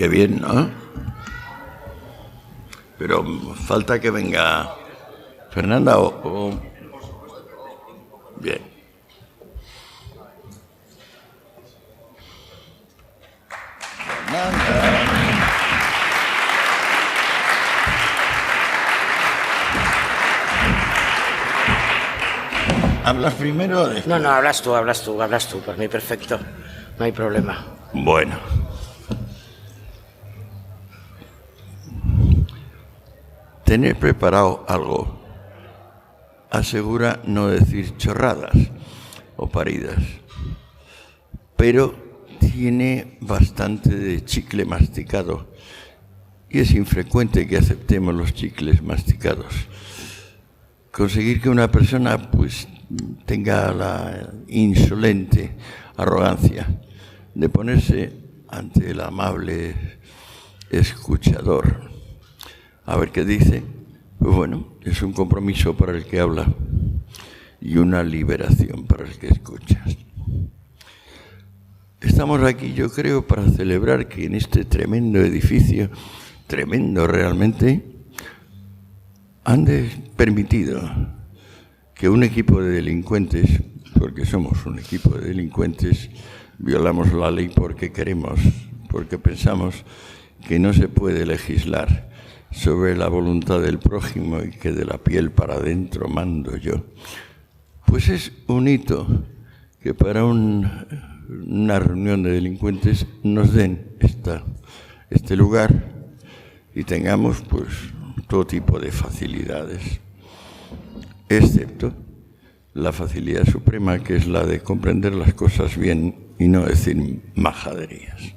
Qué bien, ¿no? Pero falta que venga Fernanda o... Bien. Fernanda. ¿Hablas primero o después? No, hablas tú, por mí perfecto, no hay problema. Bueno. Tener preparado algo asegura no decir chorradas o paridas, pero tiene bastante de chicle masticado y es infrecuente que aceptemos los chicles masticados. Conseguir que una persona pues tenga la insolente arrogancia de ponerse ante el amable escuchador a ver qué dice, pues bueno, es un compromiso para el que habla y una liberación para el que escucha. Estamos aquí, yo creo, para celebrar que en este tremendo edificio, tremendo realmente, han permitido que un equipo de delincuentes, porque somos un equipo de delincuentes, violamos la ley porque queremos, porque pensamos que no se puede legislar sobre la voluntad del prójimo y que de la piel para adentro mando yo. Pues es un hito que para una reunión de delincuentes nos den este lugar y tengamos pues todo tipo de facilidades, excepto la facilidad suprema, que es la de comprender las cosas bien y no decir majaderías.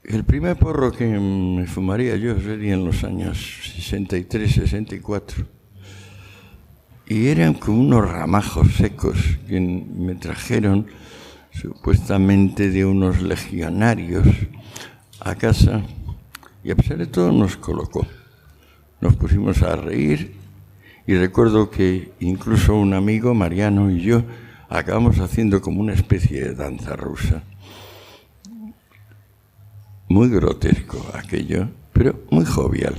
El primer porro que me fumaría yo sería en los años 63, 64. Y eran como unos ramajos secos que me trajeron supuestamente de unos legionarios a casa y a pesar de todo nos colocó. Nos pusimos a reír y recuerdo que incluso un amigo, Mariano, y yo acabamos haciendo como una especie de danza rusa. Muy grotesco aquello, pero muy jovial.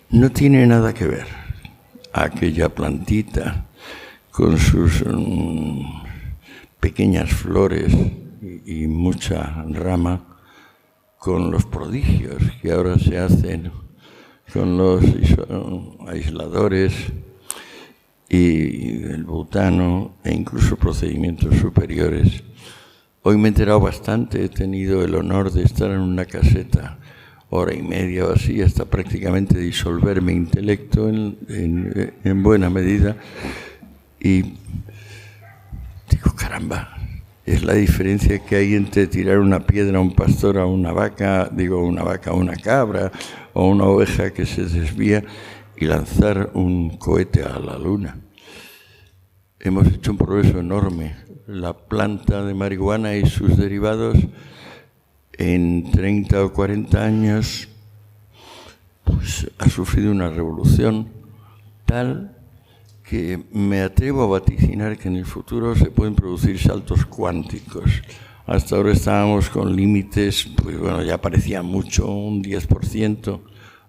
No tiene nada que ver aquella plantita con sus pequeñas flores y mucha rama con los prodigios que ahora se hacen con los aisladores y el butano e incluso procedimientos superiores. Hoy me he enterado bastante, he tenido el honor de estar en una caseta hora y media o así, hasta prácticamente disolver mi intelecto en buena medida. Y digo, caramba, es la diferencia que hay entre tirar una piedra a un pastor, a una vaca, a una cabra, o una oveja que se desvía, y lanzar un cohete a la luna. Hemos hecho un progreso enorme. La planta de marihuana y sus derivados en 30 o 40 años pues, ha sufrido una revolución tal que me atrevo a vaticinar que en el futuro se pueden producir saltos cuánticos. Hasta ahora estábamos con límites, pues bueno, ya parecía mucho, un 10%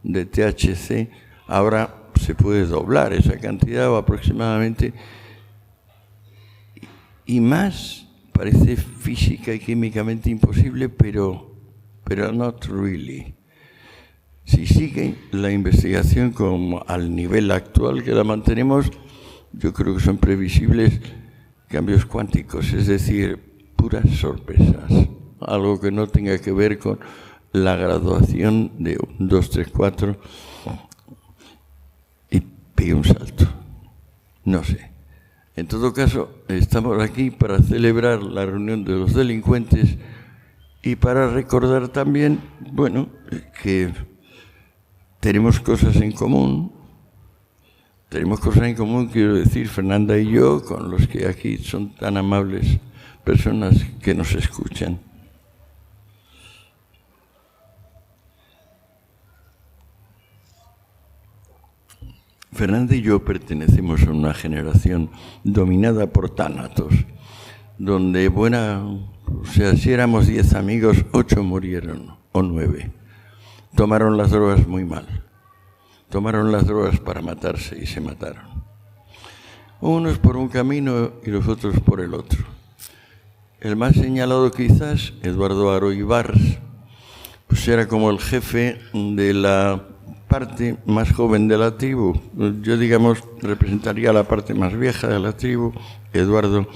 de THC. Ahora se puede doblar esa cantidad o aproximadamente. Y más, parece física y químicamente imposible, pero not really. Si sigue la investigación como al nivel actual que la mantenemos, yo creo que son previsibles cambios cuánticos, es decir, puras sorpresas. Algo que no tenga que ver con la graduación de 1, 2, 3, 4 y pegue un salto. No sé. En todo caso, estamos aquí para celebrar la reunión de los delincuentes y para recordar también, bueno, que tenemos cosas en común. Tenemos cosas en común, quiero decir, Fernanda y yo, con los que aquí son tan amables personas que nos escuchan. Fernanda y yo pertenecemos a una generación dominada por tánatos, donde si éramos 10 amigos, 8 murieron, o 9. Tomaron las drogas muy mal. Tomaron las drogas para matarse y se mataron. Unos por un camino y los otros por el otro. El más señalado quizás, Eduardo Aro Ibars, pues era como el jefe de la parte más joven de la tribu. Yo, digamos, representaría la parte más vieja de la tribu. Eduardo,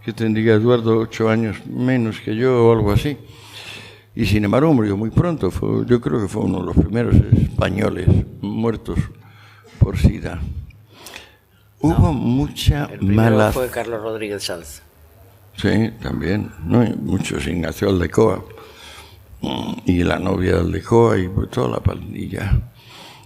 que tendría Eduardo 8 años menos que yo o algo así. Y sin embargo murió muy pronto. Yo creo que fue uno de los primeros españoles muertos por SIDA. Hubo mucha mala... El primero fue Carlos Rodríguez Sanz. Sí, también. ¿No? Muchos, Ignacio Aldecoa. Y la novia de Aldecoa y toda la pandilla.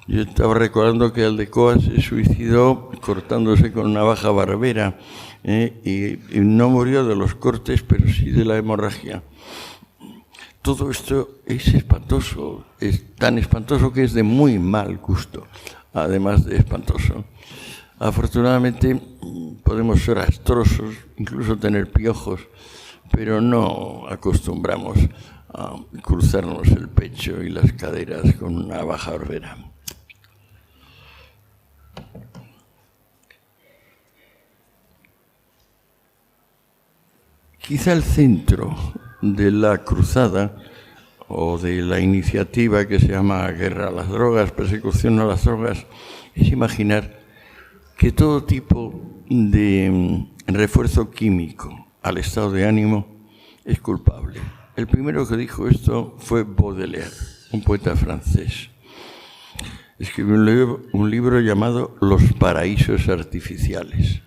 Yo estaba recordando que Aldecoa se suicidó cortándose con una navaja barbera, y no murió de los cortes, pero sí de la hemorragia. Todo esto es espantoso, es tan espantoso que es de muy mal gusto, además de espantoso. Afortunadamente podemos ser astrosos, incluso tener piojos, pero no acostumbramos a cruzarnos el pecho y las caderas con una navaja barbera. Quizá el centro de la cruzada o de la iniciativa que se llama Guerra a las Drogas, Persecución a las Drogas, es imaginar que todo tipo de refuerzo químico al estado de ánimo es culpable. El primero que dijo esto fue Baudelaire, un poeta francés. Escribió un libro llamado Los paraísos artificiales,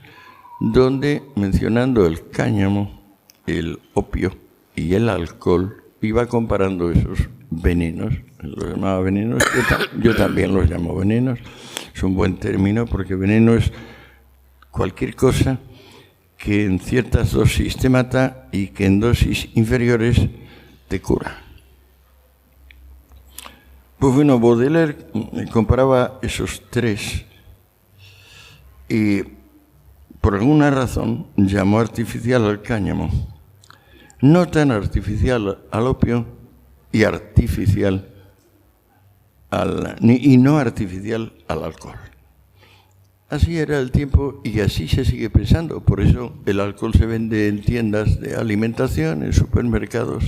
donde, mencionando el cáñamo, el opio y el alcohol, iba comparando esos venenos. Los llamaba venenos, yo también los llamo venenos. Es un buen término porque veneno es cualquier cosa que en ciertas dosis te mata y que en dosis inferiores te cura. Pues bueno, Baudelaire comparaba esos tres y por alguna razón llamó artificial al cáñamo, no tan artificial al opio y artificial y no artificial al alcohol. Así era el tiempo y así se sigue pensando. Por eso el alcohol se vende en tiendas de alimentación, en supermercados.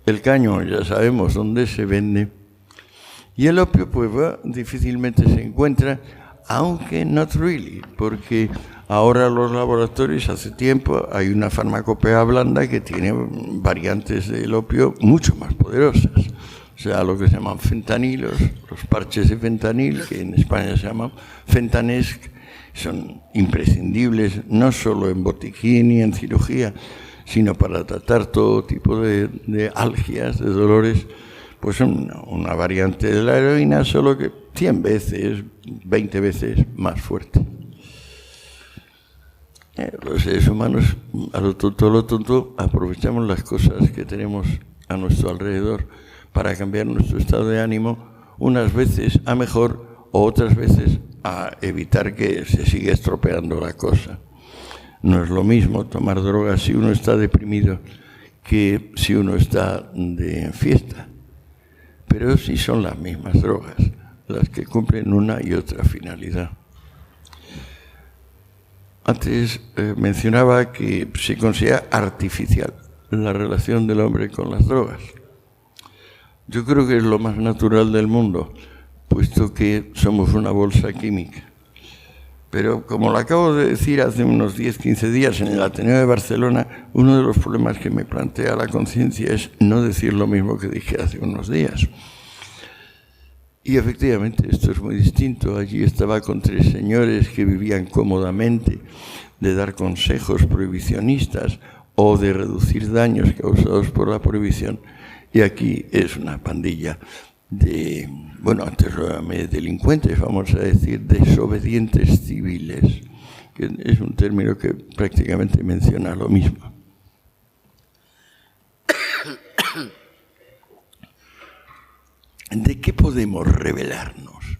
El cáñamo ya sabemos dónde se vende. Y el opio pues difícilmente se encuentra, aunque not really, porque ahora los laboratorios, hace tiempo, hay una farmacopea blanda que tiene variantes del opio mucho más poderosas. O sea, lo que se llaman fentanilos, los parches de fentanil, que en España se llaman Fentanesc, son imprescindibles no solo en botiquín y en cirugía, sino para tratar todo tipo de algias, de dolores. Pues son una variante de la heroína, solo que 100 veces, 20 veces más fuerte. Los seres humanos, a lo tonto, aprovechamos las cosas que tenemos a nuestro alrededor para cambiar nuestro estado de ánimo, unas veces a mejor o otras veces a evitar que se siga estropeando la cosa. No es lo mismo tomar drogas si uno está deprimido que si uno está de fiesta. Pero sí son las mismas drogas, las que cumplen una y otra finalidad. Antes mencionaba que se considera artificial la relación del hombre con las drogas. Yo creo que es lo más natural del mundo, puesto que somos una bolsa química. Pero como lo acabo de decir hace unos 10-15 días en el Ateneo de Barcelona, uno de los problemas que me plantea la conciencia es no decir lo mismo que dije hace unos días. Y efectivamente esto es muy distinto. Allí estaba con 3 señores que vivían cómodamente de dar consejos prohibicionistas o de reducir daños causados por la prohibición. Y aquí es una pandilla de, bueno, antes lo llamé delincuentes, vamos a decir, desobedientes civiles, que es un término que prácticamente menciona lo mismo. ¿De qué podemos rebelarnos?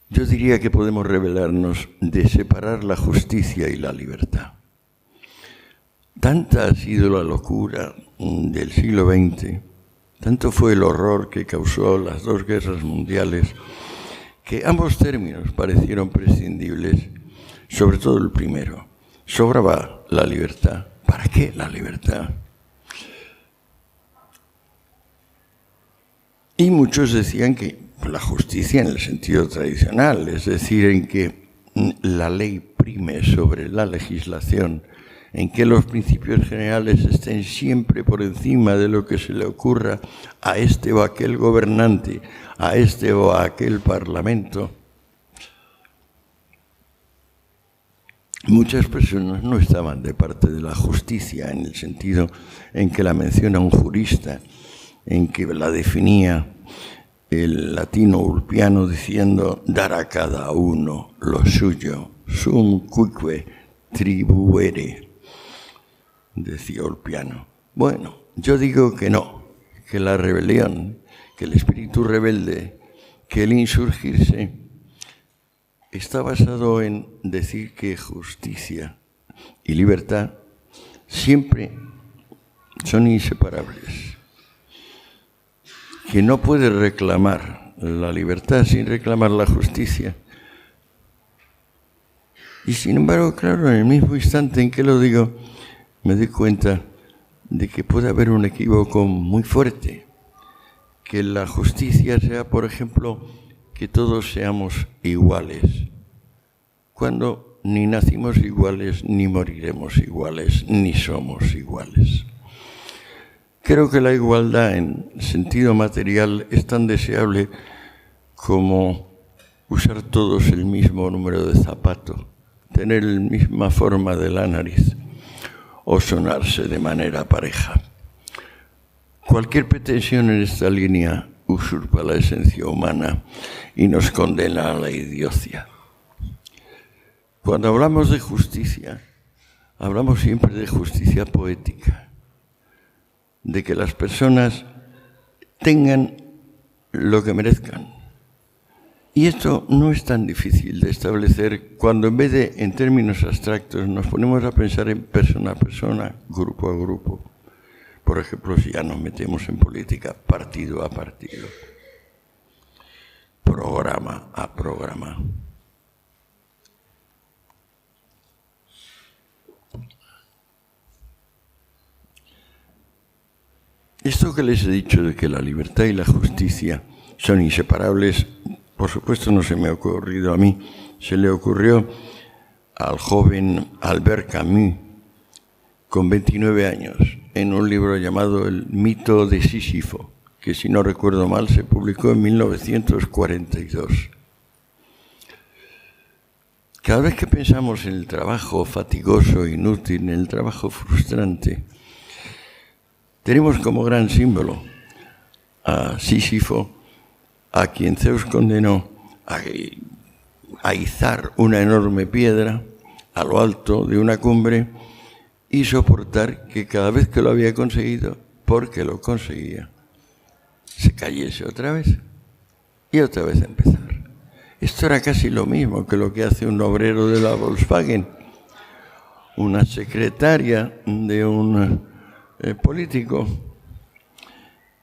Yo diría que podemos rebelarnos de separar la justicia y la libertad. tanta ha sido la locura del siglo XX, tanto fue el horror que causó las dos guerras mundiales, que ambos términos parecieron prescindibles, sobre todo el primero. Sobraba la libertad. ¿Para qué la libertad? Y muchos decían que la justicia en el sentido tradicional, es decir, en que la ley prime sobre la legislación, en que los principios generales estén siempre por encima de lo que se le ocurra a este o aquel gobernante, a este o a aquel parlamento. Muchas personas no estaban de parte de la justicia en el sentido en que la menciona un jurista, en que la definía el latino Ulpiano diciendo dar a cada uno lo suyo, sum cuique tribuere, decía Ulpiano. Bueno, yo digo que no, que la rebelión, que el espíritu rebelde, que el insurgirse está basado en decir que justicia y libertad siempre son inseparables. Que no puede reclamar la libertad sin reclamar la justicia. Y sin embargo, claro, en el mismo instante en que lo digo, me doy cuenta de que puede haber un equívoco muy fuerte. Que la justicia sea, por ejemplo, que todos seamos iguales, cuando ni nacimos iguales, ni moriremos iguales, ni somos iguales. Creo que la igualdad en sentido material es tan deseable como usar todos el mismo número de zapato, tener la misma forma de la nariz o sonarse de manera pareja. Cualquier pretensión en esta línea usurpa la esencia humana y nos condena a la idiocia. Cuando hablamos de justicia, hablamos siempre de justicia poética, de que las personas tengan lo que merezcan. Y esto no es tan difícil de establecer cuando en vez de en términos abstractos nos ponemos a pensar en persona a persona, grupo a grupo. Por ejemplo, si ya nos metemos en política, partido a partido, programa a programa. Esto que les he dicho de que la libertad y la justicia son inseparables, por supuesto no se me ha ocurrido a mí, se le ocurrió al joven Albert Camus, con 29 años, en un libro llamado El mito de Sísifo, que si no recuerdo mal se publicó en 1942. Cada vez que pensamos en el trabajo fatigoso, inútil, en el trabajo frustrante, tenemos como gran símbolo a Sísifo, a quien Zeus condenó a izar una enorme piedra a lo alto de una cumbre y soportar que cada vez que lo había conseguido, porque lo conseguía, se cayese otra vez y otra vez empezar. Esto era casi lo mismo que lo que hace un obrero de la Volkswagen, una secretaria de un político.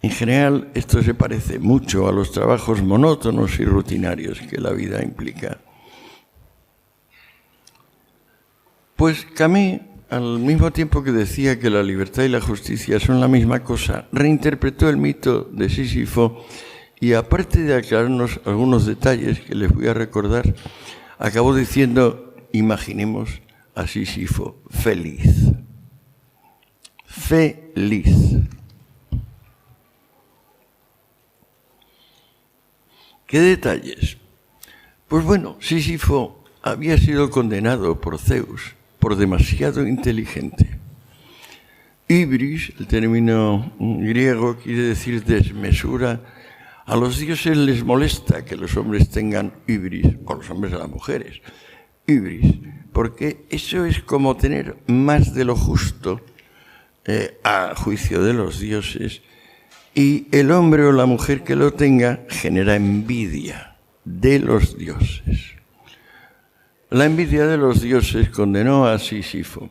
En general, esto se parece mucho a los trabajos monótonos y rutinarios que la vida implica. Pues Camus, al mismo tiempo que decía que la libertad y la justicia son la misma cosa, reinterpretó el mito de Sísifo y, aparte de aclararnos algunos detalles que les voy a recordar, acabó diciendo: imaginemos a Sísifo feliz. Feliz. ¿Qué detalles? Pues bueno, Sísifo había sido condenado por Zeus por demasiado inteligente. Hybris, el término griego, quiere decir desmesura. A los dioses les molesta que los hombres tengan hybris, o los hombres a las mujeres, hybris, porque eso es como tener más de lo justo a juicio de los dioses, y el hombre o la mujer que lo tenga genera envidia de los dioses. La envidia de los dioses condenó a Sísifo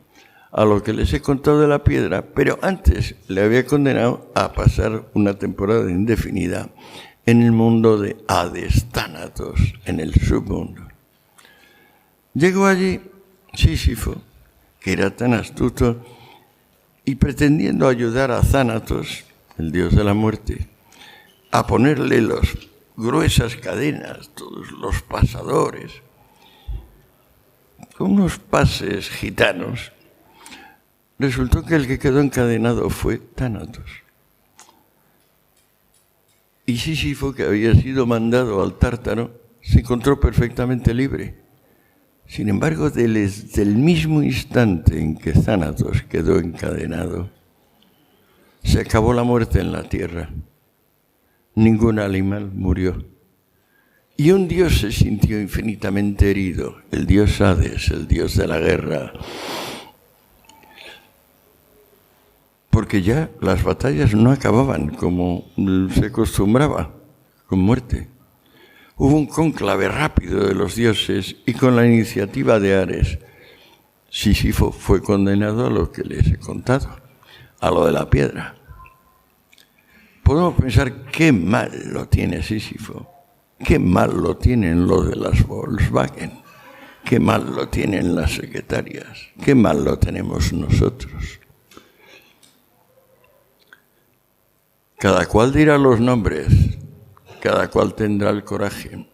a lo que les he contado de la piedra, pero antes le había condenado a pasar una temporada indefinida en el mundo de Hades, Tánatos, en el submundo. Llegó allí Sísifo, que era tan astuto, y pretendiendo ayudar a Thanatos, el dios de la muerte, a ponerle las gruesas cadenas, todos los pasadores, con unos pases gitanos, resultó que el que quedó encadenado fue Tánatos. Y Sísifo, que había sido mandado al Tártaro, se encontró perfectamente libre. Sin embargo, desde el mismo instante en que Thanatos quedó encadenado, se acabó la muerte en la tierra. Ningún animal murió. Y un dios se sintió infinitamente herido, el dios Hades, el dios de la guerra. Porque ya las batallas no acababan como se acostumbraba, con muerte. Hubo un cónclave rápido de los dioses y con la iniciativa de Ares, Sísifo fue condenado a lo que les he contado, a lo de la piedra. Podemos pensar qué mal lo tiene Sísifo, qué mal lo tienen los de las Volkswagen, qué mal lo tienen las secretarias, qué mal lo tenemos nosotros. Cada cual dirá los nombres, cada cual tendrá el coraje.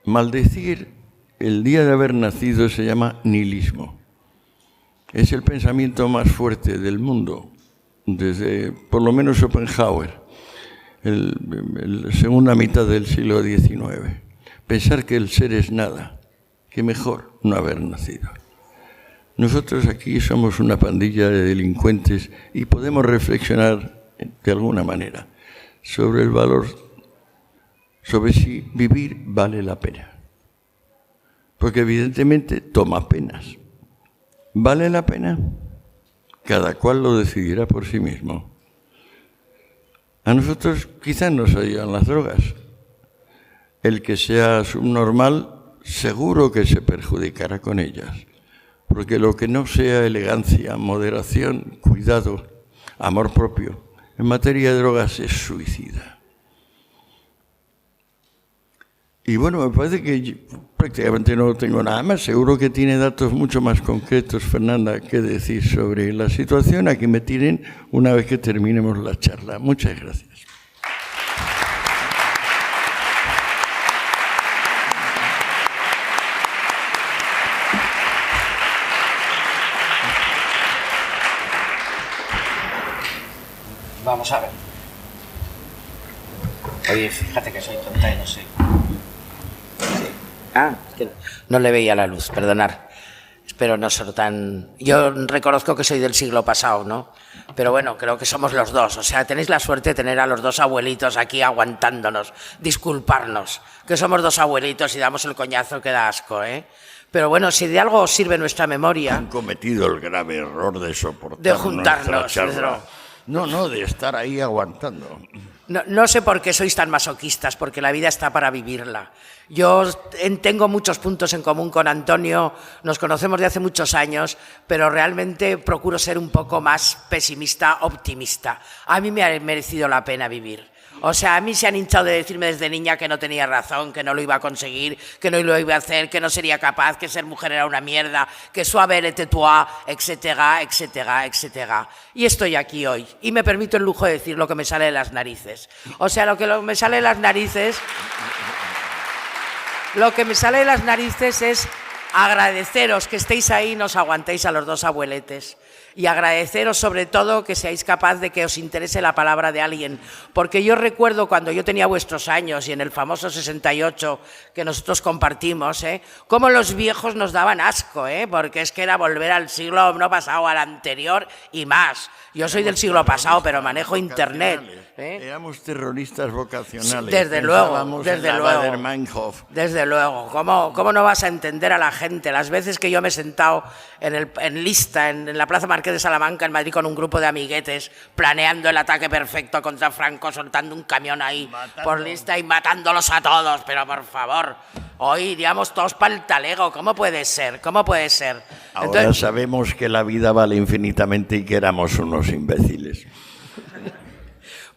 Maldecir el día de haber nacido se llama nihilismo. Es el pensamiento más fuerte del mundo, desde por lo menos Schopenhauer, la segunda mitad del siglo XIX. Pensar que el ser es nada, que mejor no haber nacido. Nosotros aquí somos una pandilla de delincuentes y podemos reflexionar de alguna manera sobre el valor, sobre si vivir vale la pena. Porque evidentemente toma penas. ¿Vale la pena? Cada cual lo decidirá por sí mismo. A nosotros quizás nos ayudan las drogas. El que sea subnormal seguro que se perjudicará con ellas. Porque lo que no sea elegancia, moderación, cuidado, amor propio, en materia de drogas es suicida. Y bueno, me parece que prácticamente no tengo nada más. Seguro que tiene datos mucho más concretos, Fernanda, que decir sobre la situación. Aquí me tienen una vez que terminemos la charla. Muchas gracias. Vamos a ver. Oye, fíjate que soy tonta y no sé. Sí. Ah, es que no le veía la luz, perdonar. Espero no ser tan... Yo reconozco que soy del siglo pasado, ¿no? Pero bueno, creo que somos los dos. O sea, tenéis la suerte de tener a los dos abuelitos aquí aguantándonos, disculparnos, que somos dos abuelitos y damos el coñazo que da asco, ¿eh? Pero bueno, si de algo os sirve nuestra memoria... Han cometido el grave error de soportar de juntarnos, nuestra charla. No, de estar ahí aguantando. No sé por qué sois tan masoquistas, porque la vida está para vivirla. Yo tengo muchos puntos en común con Antonio, nos conocemos de hace muchos años, pero realmente procuro ser un poco más pesimista, optimista. A mí me ha merecido la pena vivir. O sea, a mí se han hinchado de decirme desde niña que no tenía razón, que no lo iba a conseguir, que no lo iba a hacer, que no sería capaz, que ser mujer era una mierda, que suave le tetua, etcétera, etcétera, etcétera. Y estoy aquí hoy y me permito el lujo de decir lo que me sale de las narices. O sea, lo que me sale de las narices es agradeceros que estéis ahí y nos aguantéis a los dos abueletes. Y agradeceros sobre todo que seáis capaz de que os interese la palabra de alguien. Porque yo recuerdo cuando yo tenía vuestros años y en el famoso 68 que nosotros compartimos, cómo los viejos nos daban asco, porque es que era volver al siglo no pasado, al anterior y más. Yo soy del siglo pasado, pero manejo internet. Éramos terroristas vocacionales. Desde luego, desde luego. Meinhof. Desde luego. ¿Cómo no vas a entender a la gente. Las veces que yo me he sentado en lista en la Plaza Marqués de Salamanca, en Madrid, con un grupo de amiguetes, planeando el ataque perfecto contra Franco, soltando un camión ahí por lista y matándolos a todos. Pero por favor, hoy iríamos todos para el talego. ¿Cómo puede ser? ¿Cómo puede ser? Ahora sabemos que la vida vale infinitamente y que éramos unos imbéciles.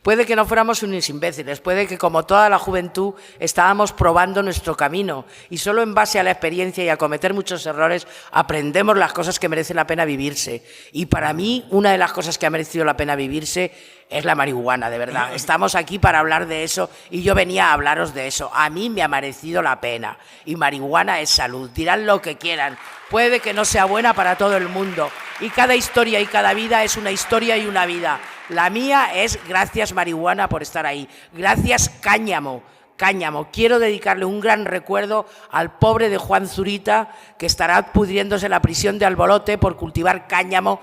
Puede que no fuéramos unos imbéciles, puede que como toda la juventud estábamos probando nuestro camino y solo en base a la experiencia y a cometer muchos errores aprendemos las cosas que merecen la pena vivirse. Y para mí una de las cosas que ha merecido la pena vivirse es la marihuana, de verdad. Estamos aquí para hablar de eso y yo venía a hablaros de eso. A mí me ha merecido la pena y marihuana es salud. Dirán lo que quieran, puede que no sea buena para todo el mundo y cada historia y cada vida es una historia y una vida. La mía es gracias marihuana por estar ahí. Gracias cáñamo. Cáñamo. Quiero dedicarle un gran recuerdo al pobre de Juan Zurita, que estará pudriéndose en la prisión de Albolote por cultivar cáñamo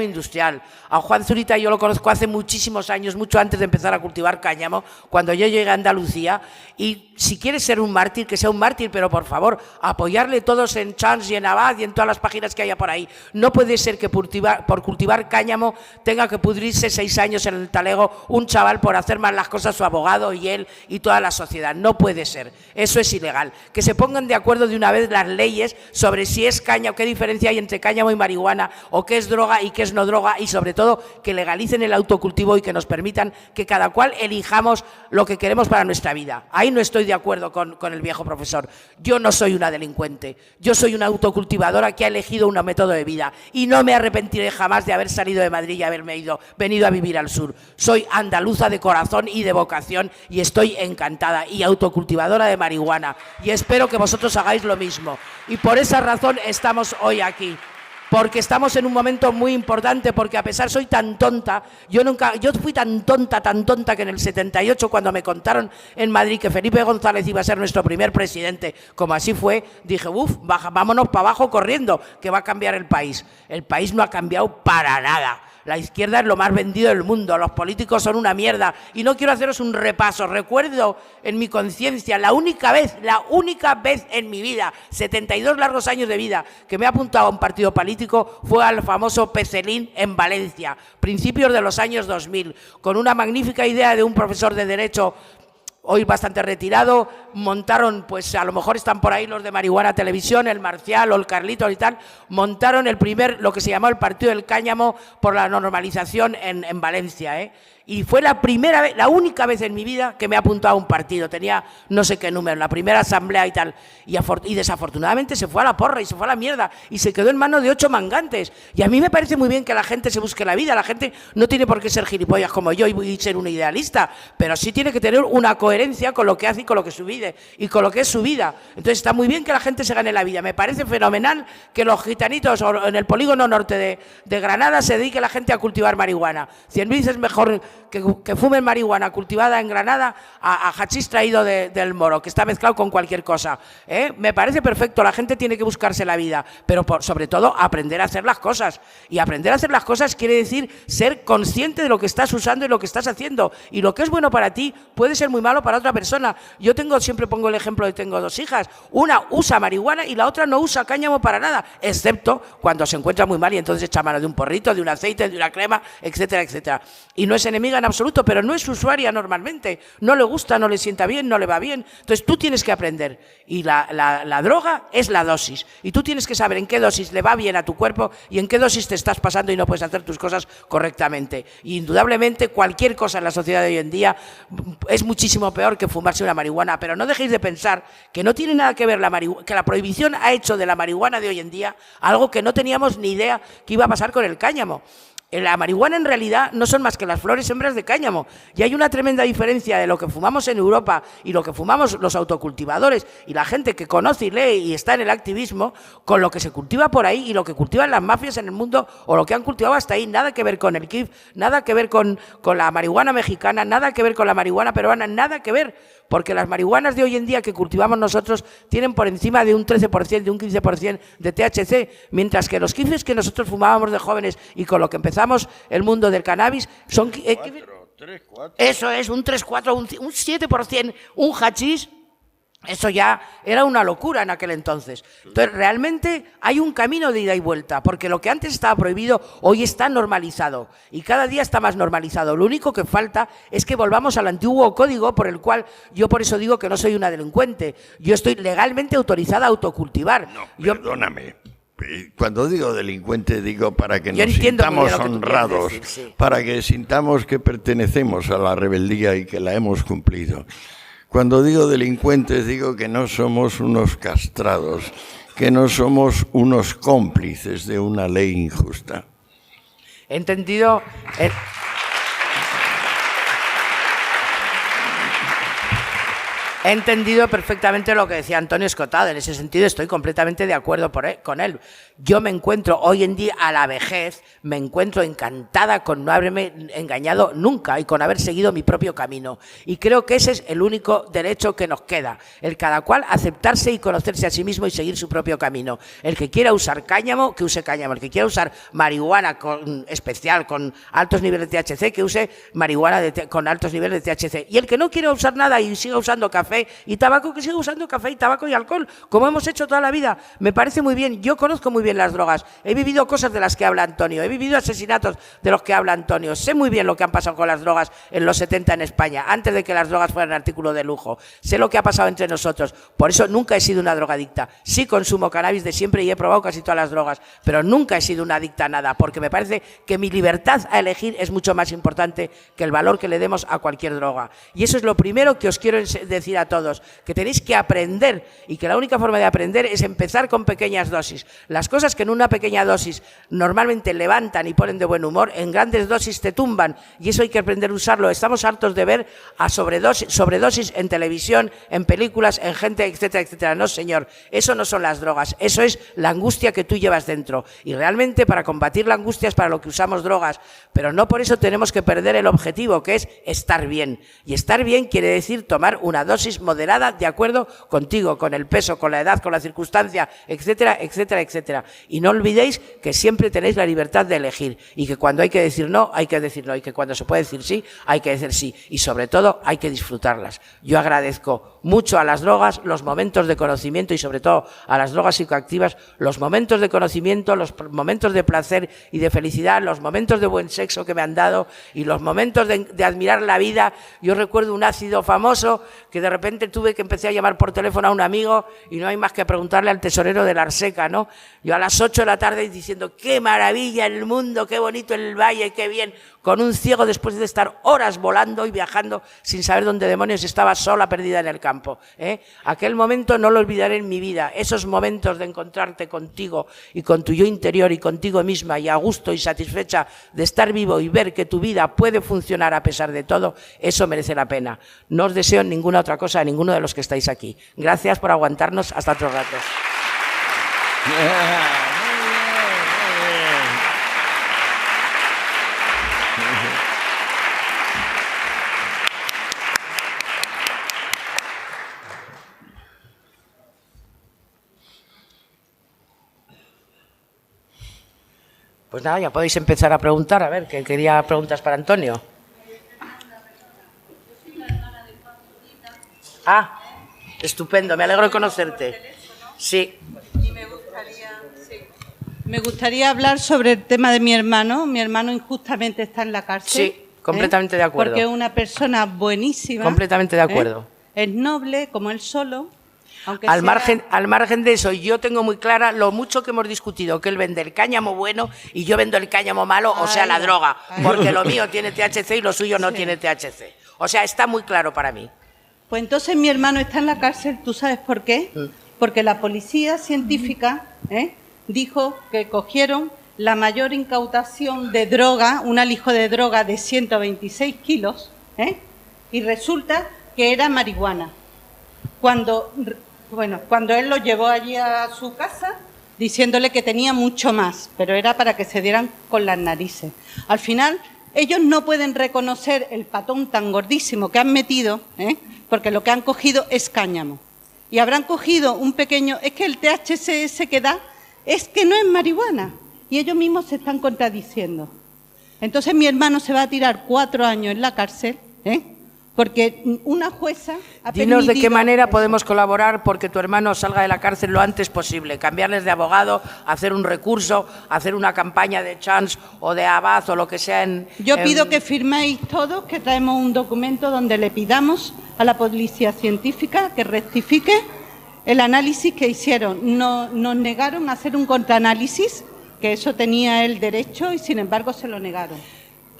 industrial. A Juan Zurita yo lo conozco hace muchísimos años, mucho antes de empezar a cultivar cáñamo, cuando yo llegué a Andalucía. Y si quiere ser un mártir, que sea un mártir, pero por favor, apoyarle todos en Chance y en Abad y en todas las páginas que haya por ahí. No puede ser que por cultivar cáñamo tenga que pudrirse 6 años en el talego un chaval por hacer mal las cosas su abogado y él y toda la sociedad. No puede ser. Eso es ilegal. Que se pongan de acuerdo de una vez las leyes sobre si es cáñamo, qué diferencia hay entre cáñamo y marihuana, o qué es droga y qué es no droga, y sobre todo que legalicen el autocultivo y que nos permitan que cada cual elijamos lo que queremos para nuestra vida. Ahí no estoy de acuerdo con el viejo profesor. Yo no soy una delincuente. Yo soy una autocultivadora que ha elegido un método de vida y no me arrepentiré jamás de haber salido de Madrid y haberme venido a vivir al sur. Soy andaluza de corazón y de vocación y estoy encantada y autocultivadora de marihuana y espero que vosotros hagáis lo mismo. Y por esa razón estamos hoy aquí. Porque estamos en un momento muy importante, porque a pesar soy tan tonta, yo fui tan tonta que en el 78 cuando me contaron en Madrid que Felipe González iba a ser nuestro primer presidente, como así fue, dije, vámonos para abajo corriendo, que va a cambiar el país. El país no ha cambiado para nada. La izquierda es lo más vendido del mundo, los políticos son una mierda y no quiero haceros un repaso. Recuerdo en mi conciencia la única vez en mi vida, 72 largos años de vida, que me he apuntado a un partido político fue al famoso Pecelín en Valencia, principios de los años 2000, con una magnífica idea de un profesor de Derecho hoy bastante retirado. Montaron, pues a lo mejor están por ahí los de Marihuana Televisión, el Marcial o el Carlito y tal, montaron lo que se llamó el Partido del Cáñamo por la normalización en Valencia, Y fue la única vez en mi vida que me he apuntado a un partido. Tenía no sé qué número, la primera asamblea y tal. Y desafortunadamente se fue a la porra y se fue a la mierda y se quedó en manos de 8 mangantes. Y a mí me parece muy bien que la gente se busque la vida. La gente no tiene por qué ser gilipollas como yo y ser un idealista, pero sí tiene que tener una coherencia con lo que hace y con lo que y con lo que es su vida. Entonces está muy bien que la gente se gane la vida. Me parece fenomenal que los gitanitos o en el polígono norte de Granada se dedique la gente a cultivar marihuana. 100 veces mejor que fumen marihuana cultivada en Granada a hachís traído del Moro, que está mezclado con cualquier cosa. Me parece perfecto, la gente tiene que buscarse la vida, pero sobre todo aprender a hacer las cosas. Y aprender a hacer las cosas quiere decir ser consciente de lo que estás usando y lo que estás haciendo. Y lo que es bueno para ti puede ser muy malo para otra persona. Yo siempre pongo el ejemplo de que tengo 2 hijas. Una usa marihuana y la otra no usa cáñamo para nada, excepto cuando se encuentra muy mal y entonces echa mano de un porrito, de un aceite, de una crema, etcétera, etcétera. Y no es enemiga en absoluto, pero no es usuaria normalmente. No le gusta, no le sienta bien, no le va bien. Entonces tú tienes que aprender. Y la droga es la dosis. Y tú tienes que saber en qué dosis le va bien a tu cuerpo y en qué dosis te estás pasando y no puedes hacer tus cosas correctamente. Y indudablemente cualquier cosa en la sociedad de hoy en día es muchísimo peor que fumarse una marihuana. Pero no dejéis de pensar que no tiene nada que ver que la prohibición ha hecho de la marihuana de hoy en día algo que no teníamos ni idea que iba a pasar con el cáñamo. La marihuana en realidad no son más que las flores hembras de cáñamo y hay una tremenda diferencia de lo que fumamos en Europa y lo que fumamos los autocultivadores y la gente que conoce y lee y está en el activismo con lo que se cultiva por ahí y lo que cultivan las mafias en el mundo o lo que han cultivado hasta ahí. Nada que ver con el kif, nada que ver con la marihuana mexicana, nada que ver con la marihuana peruana, nada que ver, porque las marihuanas de hoy en día que cultivamos nosotros tienen por encima de un 13%, de un 15% de THC, mientras que los kifes que nosotros fumábamos de jóvenes y con lo que empezamos el mundo del cannabis son 3, 4. Eso es un 3, 4, un 7%, un hachís Eso ya era una locura en aquel entonces. Entonces, realmente hay un camino de ida y vuelta, porque lo que antes estaba prohibido hoy está normalizado y cada día está más normalizado. Lo único que falta es que volvamos al antiguo código por el cual yo por eso digo que no soy una delincuente. Yo estoy legalmente autorizada a autocultivar. No, perdóname. Cuando digo delincuente digo para que yo nos sintamos honrados, decir, sí. Para que sintamos que pertenecemos a la rebeldía y que la hemos cumplido. Cuando digo delincuentes digo que no somos unos castrados, que no somos unos cómplices de una ley injusta. He entendido... He entendido perfectamente lo que decía Antonio Escotado. En ese sentido estoy completamente de acuerdo con él. Yo me encuentro hoy en día a la vejez, me encuentro encantada con no haberme engañado nunca y con haber seguido mi propio camino. Y creo que ese es el único derecho que nos queda. El cada cual aceptarse y conocerse a sí mismo y seguir su propio camino. El que quiera usar cáñamo, que use cáñamo. El que quiera usar marihuana especial con altos niveles de THC, que use marihuana con altos niveles de THC. Y el que no quiera usar nada y siga usando café y tabaco, que siga usando café y tabaco y alcohol, como hemos hecho toda la vida. Me parece muy bien. Yo conozco muy bien las drogas. He vivido cosas de las que habla Antonio. He vivido asesinatos de los que habla Antonio. Sé muy bien lo que han pasado con las drogas en los 70 en España, antes de que las drogas fueran artículo de lujo. Sé lo que ha pasado entre nosotros. Por eso nunca he sido una drogadicta. Sí consumo cannabis de siempre y he probado casi todas las drogas, pero nunca he sido una adicta a nada, porque me parece que mi libertad a elegir es mucho más importante que el valor que le demos a cualquier droga. Y eso es lo primero que os quiero decir a todos, que tenéis que aprender y que la única forma de aprender es empezar con pequeñas dosis. Las cosas que en una pequeña dosis normalmente levantan y ponen de buen humor, en grandes dosis te tumban y eso hay que aprender a usarlo. Estamos hartos de ver a sobredosis en televisión, en películas, en gente, etcétera, etcétera. No, señor, eso no son las drogas, eso es la angustia que tú llevas dentro. Y realmente para combatir la angustia es para lo que usamos drogas, pero no por eso tenemos que perder el objetivo, que es estar bien. Y estar bien quiere decir tomar una dosis moderada de acuerdo contigo, con el peso, con la edad, con la circunstancia, etcétera, etcétera, etcétera. Y no olvidéis que siempre tenéis la libertad de elegir y que cuando hay que decir no, hay que decir no y que cuando se puede decir sí, hay que decir sí y sobre todo hay que disfrutarlas. Yo agradezco mucho a las drogas los momentos de conocimiento y sobre todo a las drogas psicoactivas, los momentos de conocimiento, los momentos de placer y de felicidad, los momentos de buen sexo que me han dado y los momentos de admirar la vida. Yo recuerdo un ácido famoso que de repente tuve que empecé a llamar por teléfono a un amigo y no hay más que preguntarle al tesorero de la Arseca, ¿no? Yo a las 8 de la tarde diciendo, qué maravilla el mundo, qué bonito el valle, qué bien, con un ciego después de estar horas volando y viajando sin saber dónde demonios estaba sola, perdida en el campo, ¿eh? Aquel momento no lo olvidaré en mi vida, esos momentos de encontrarte contigo y con tu yo interior y contigo misma y a gusto y satisfecha de estar vivo y ver que tu vida puede funcionar a pesar de todo, eso merece la pena. No os deseo ninguna otra cosa a ninguno de los que estáis aquí. Gracias por aguantarnos hasta otros ratos. Pues nada, ya podéis empezar a preguntar. A ver, que quería preguntas para Antonio. Ah, estupendo, me alegro de conocerte. Sí. Y me gustaría hablar sobre el tema de mi hermano. Mi hermano injustamente está en la cárcel. Sí, completamente de acuerdo. Porque es una persona buenísima. Completamente de acuerdo. Es noble, como él solo. Aunque al margen de eso, yo tengo muy clara lo mucho que hemos discutido, que él vende el cáñamo bueno y yo vendo el cáñamo malo, o sea, la droga, porque lo mío tiene THC y lo suyo no tiene THC. O sea, está muy claro para mí. Pues entonces mi hermano está en la cárcel, ¿tú sabes por qué? Porque la policía científica dijo que cogieron la mayor incautación de droga, un alijo de droga de 126 kilos, y resulta que era marihuana. Cuando él lo llevó allí a su casa, diciéndole que tenía mucho más, pero era para que se dieran con las narices. Al final, ellos no pueden reconocer el patón tan gordísimo que han metido, porque lo que han cogido es cáñamo. Y habrán cogido un pequeño... Es que el THC ese que da, es que no es marihuana. Y ellos mismos se están contradiciendo. Entonces mi hermano se va a tirar 4 años en la cárcel, porque una jueza ha Dinos de qué permitido manera eso. podemos colaborar porque tu hermano salga de la cárcel lo antes posible. Cambiarles de abogado, hacer un recurso, hacer una campaña de Chance o de Abad o lo que sea Yo pido que firméis todos, que traemos un documento donde le pidamos a la policía científica que rectifique el análisis que hicieron. Nos negaron a hacer un contraanálisis, que eso tenía el derecho y sin embargo se lo negaron.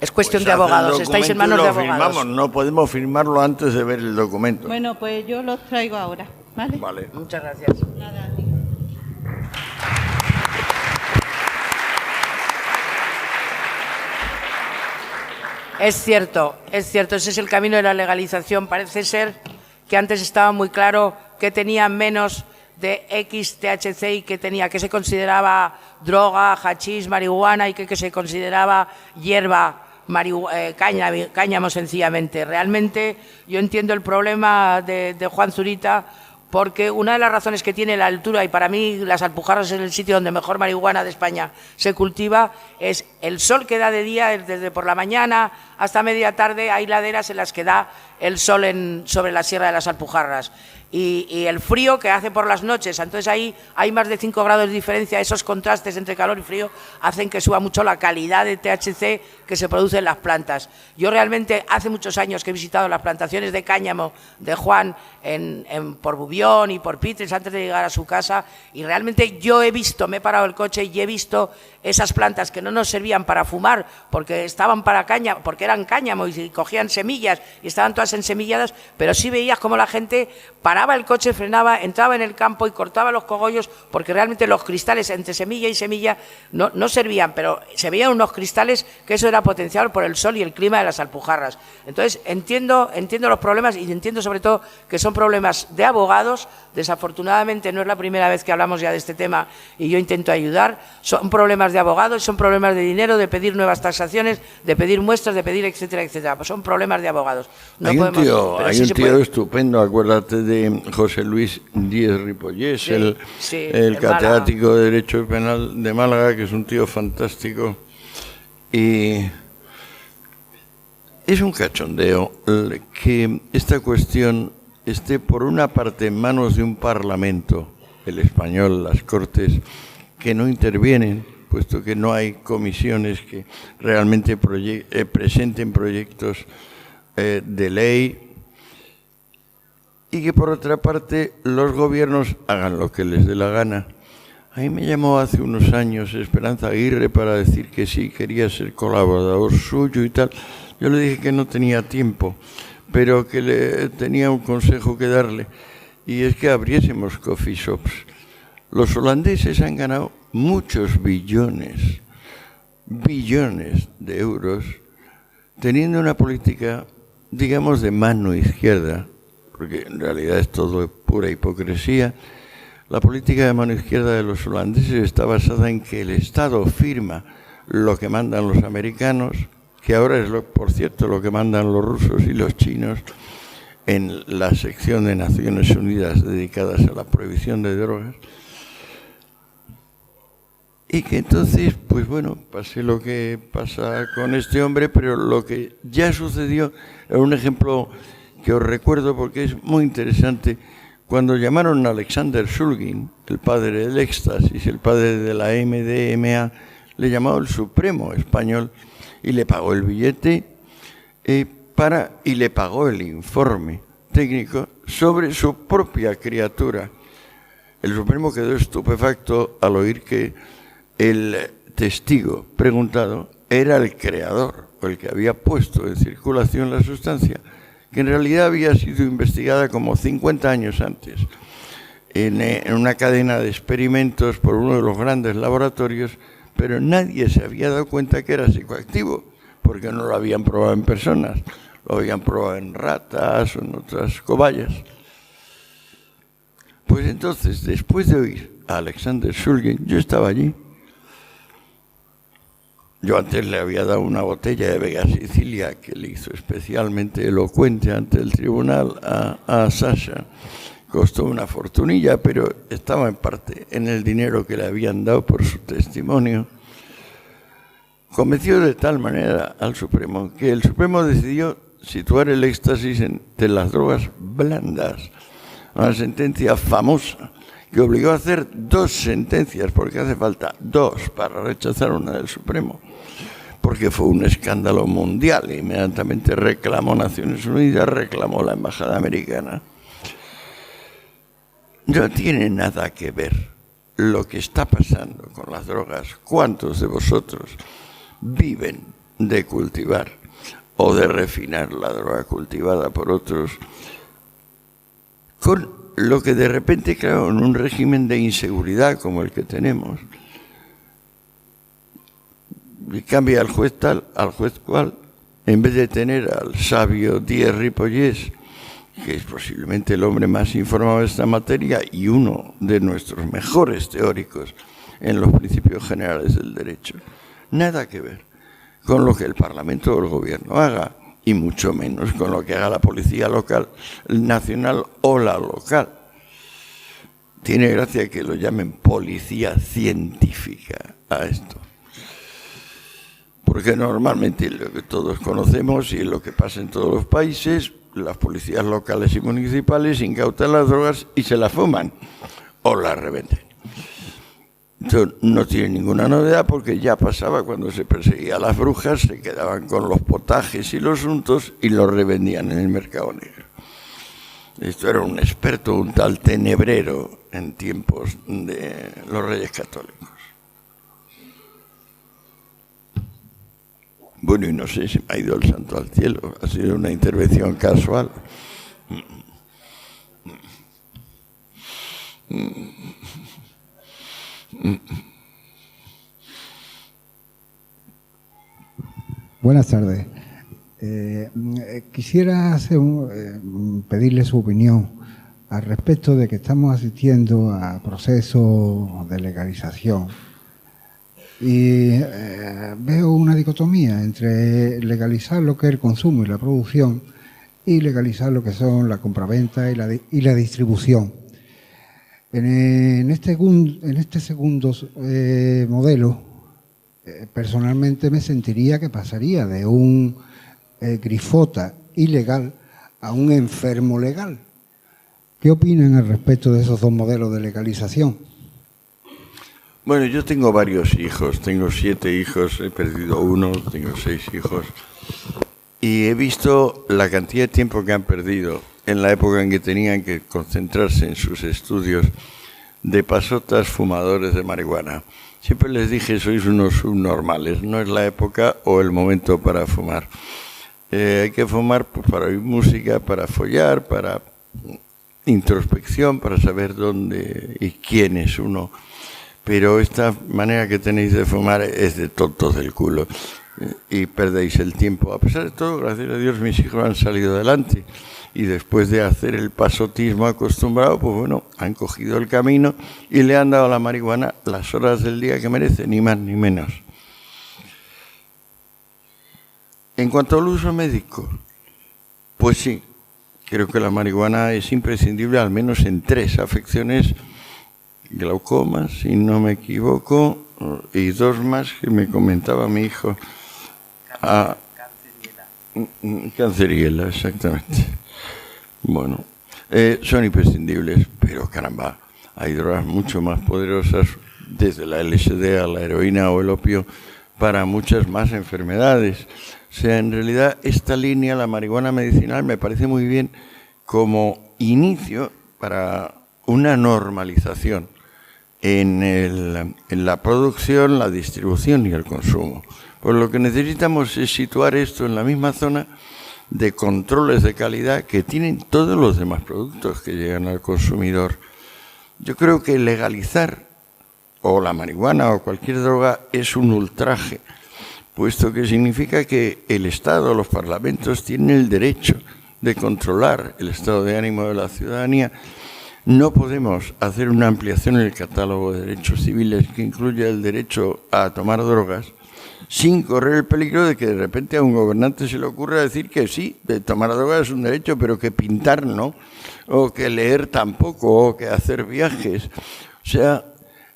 Es cuestión Pues de haz el abogados, estáis en manos documento de y lo abogados. firmamos. No podemos firmarlo antes de ver el documento. Bueno, pues yo los traigo ahora, ¿vale? Vale. Muchas gracias. Nada, a ti. Es cierto, ese es el camino de la legalización. Parece ser que antes estaba muy claro que tenía menos de X THC y que se consideraba droga, hachís, marihuana y que se consideraba hierba, cáñamo sencillamente. Realmente yo entiendo el problema de Juan Zurita, porque una de las razones que tiene la altura, y para mí las Alpujarras es el sitio donde mejor marihuana de España se cultiva, es el sol que da de día, desde por la mañana hasta media tarde. Hay laderas en las que da el sol sobre la Sierra de las Alpujarras. Y el frío que hace por las noches, entonces ahí hay más de 5 grados de diferencia. Esos contrastes entre calor y frío hacen que suba mucho la calidad de THC que se produce en las plantas. Yo realmente hace muchos años que he visitado las plantaciones de cáñamo de Juan por Bubión y por Pitres antes de llegar a su casa, y realmente yo he visto, me he parado el coche y he visto esas plantas que no nos servían para fumar porque estaban para cáñamo, porque eran cáñamo y cogían semillas y estaban todas ensemilladas, pero sí veías cómo la gente paraba el coche, frenaba, entraba en el campo y cortaba los cogollos, porque realmente los cristales entre semilla y semilla no servían, pero se veían unos cristales que eso era potenciado por el sol y el clima de las Alpujarras. Entonces entiendo los problemas y entiendo sobre todo que son problemas de abogados. Desafortunadamente no es la primera vez que hablamos ya de este tema y yo intento ayudar. Son problemas de abogados, son problemas de dinero, de pedir nuevas taxaciones, de pedir muestras, de pedir etcétera, etcétera. Pues son problemas de abogados. No hay podemos, un sí tío estupendo, acuérdate de José Luis Díez Ripollés, Sí, el catedrático de Derecho Penal de Málaga, que es un tío fantástico. Y es un cachondeo que esta cuestión esté por una parte en manos de un parlamento, el español, las Cortes, que no intervienen, puesto que no hay comisiones que realmente presenten proyectos de ley, y que por otra parte los gobiernos hagan lo que les dé la gana. A mí me llamó hace unos años Esperanza Aguirre para decir que sí, quería ser colaborador suyo y tal. Yo le dije que no tenía tiempo, pero que le tenía un consejo que darle, y es que abriésemos coffee shops. Los holandeses han ganado muchos billones de euros teniendo una política, digamos, de mano izquierda, porque en realidad es todo pura hipocresía. La política de mano izquierda de los holandeses está basada en que el Estado firma lo que mandan los americanos, que ahora es, por cierto, lo que mandan los rusos y los chinos en la sección de Naciones Unidas dedicadas a la prohibición de drogas. Y que entonces, pues bueno, pase lo que pasa con este hombre, pero lo que ya sucedió es un ejemplo que os recuerdo porque es muy interesante. Cuando llamaron a Alexander Shulgin, el padre del éxtasis, el padre de la MDMA, le llamó el Supremo español y le pagó el billete y le pagó el informe técnico sobre su propia criatura. El Supremo quedó estupefacto al oír que el testigo preguntado era el creador, o el que había puesto en circulación la sustancia, que en realidad había sido investigada como 50 años antes en una cadena de experimentos por uno de los grandes laboratorios, pero nadie se había dado cuenta que era psicoactivo, porque no lo habían probado en personas, lo habían probado en ratas o en otras cobayas. Pues entonces, después de oír a Alexander Shulgin, yo estaba allí. Yo antes le había dado una botella de Vega Sicilia que le hizo especialmente elocuente ante el tribunal a Sasha. Costó una fortunilla, pero estaba en parte en el dinero que le habían dado por su testimonio. Convenció de tal manera al Supremo que el Supremo decidió situar el éxtasis entre las drogas blandas. Una sentencia famosa que obligó a hacer 2 sentencias, porque hace falta 2 para rechazar una del Supremo, porque fue un escándalo mundial. Inmediatamente reclamó Naciones Unidas, reclamó la Embajada Americana. No tiene nada que ver lo que está pasando con las drogas. ¿Cuántos de vosotros viven de cultivar o de refinar la droga cultivada por otros? Con lo que de repente, claro, en un régimen de inseguridad como el que tenemos, y cambia al juez tal, al juez cual, en vez de tener al sabio Díez Ripollés, que es posiblemente el hombre más informado de esta materia y uno de nuestros mejores teóricos en los principios generales del derecho. Nada que ver con lo que el Parlamento o el Gobierno haga, y mucho menos con lo que haga la policía local, nacional o la local. Tiene gracia que lo llamen policía científica a esto, porque normalmente lo que todos conocemos y lo que pasa en todos los países, las policías locales y municipales incautan las drogas y se las fuman o las revenden. Esto no tiene ninguna novedad, porque ya pasaba cuando se perseguía a las brujas, se quedaban con los potajes y los untos y los revendían en el mercado negro. Esto era un experto, un tal Tenebrero en tiempos de los Reyes Católicos. Bueno, y no sé si me ha ido el santo al cielo, ha sido una intervención casual. Buenas tardes. Quisiera pedirle su opinión al respecto de que estamos asistiendo a procesos de legalización y veo una dicotomía entre legalizar lo que es el consumo y la producción y legalizar lo que son la compraventa y la distribución. En este segundo modelo, personalmente me sentiría que pasaría de un grifota ilegal a un enfermo legal. ¿Qué opinan al respecto de esos 2 modelos de legalización? Bueno, yo tengo varios hijos, tengo 7 hijos, he perdido 1, tengo 6 hijos, y he visto la cantidad de tiempo que han perdido en la época en que tenían que concentrarse en sus estudios de pasotas fumadores de marihuana. Siempre les dije, sois unos subnormales, no es la época o el momento para fumar. Hay que fumar pues, para oír música, para follar, para introspección, para saber dónde y quién es uno. Pero esta manera que tenéis de fumar es de tontos del culo y perdéis el tiempo. A pesar de todo, gracias a Dios, mis hijos han salido adelante y después de hacer el pasotismo acostumbrado, pues bueno, han cogido el camino y le han dado a la marihuana las horas del día que merece, ni más ni menos. En cuanto al uso médico, pues sí, creo que la marihuana es imprescindible al menos en 3 afecciones: glaucoma, si no me equivoco, y 2 más que me comentaba mi hijo. Canceriela, exactamente. Bueno, son imprescindibles, pero caramba, hay drogas mucho más poderosas, desde la LSD a la heroína o el opio, para muchas más enfermedades. O sea, en realidad esta línea, la marihuana medicinal, me parece muy bien como inicio para una normalización en la producción, la distribución y el consumo. Pues lo que necesitamos es situar esto en la misma zona de controles de calidad que tienen todos los demás productos que llegan al consumidor. Yo creo que legalizar o la marihuana o cualquier droga es un ultraje, puesto que significa que el Estado, los parlamentos, tienen el derecho de controlar el estado de ánimo de la ciudadanía. No podemos hacer una ampliación en el catálogo de derechos civiles que incluya el derecho a tomar drogas sin correr el peligro de que de repente a un gobernante se le ocurra decir que sí, de tomar drogas es un derecho, pero que pintar no, o que leer tampoco, o que hacer viajes. O sea,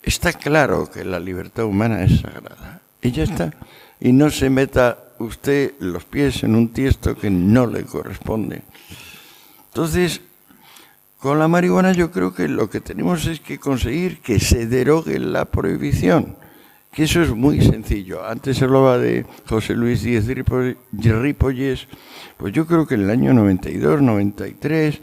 está claro que la libertad humana es sagrada. Y ya está. y no se meta usted los pies en un tiesto que no le corresponde. Entonces, con la marihuana yo creo que lo que tenemos es que conseguir que se derogue la prohibición, que eso es muy sencillo. Antes hablaba de José Luis Díez Ripollés, pues yo creo que en el año 92, 93,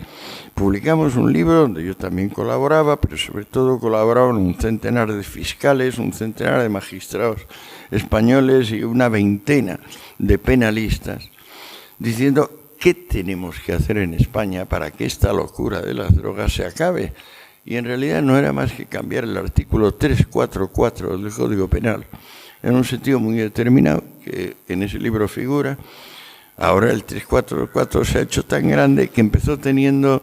publicamos un libro donde yo también colaboraba, pero sobre todo colaboraban un centenar de fiscales, un centenar de magistrados españoles y una veintena de penalistas, diciendo qué tenemos que hacer en España para que esta locura de las drogas se acabe. Y en realidad no era más que cambiar el artículo 344 del Código Penal en un sentido muy determinado, que en ese libro figura. Ahora el 344 se ha hecho tan grande que empezó teniendo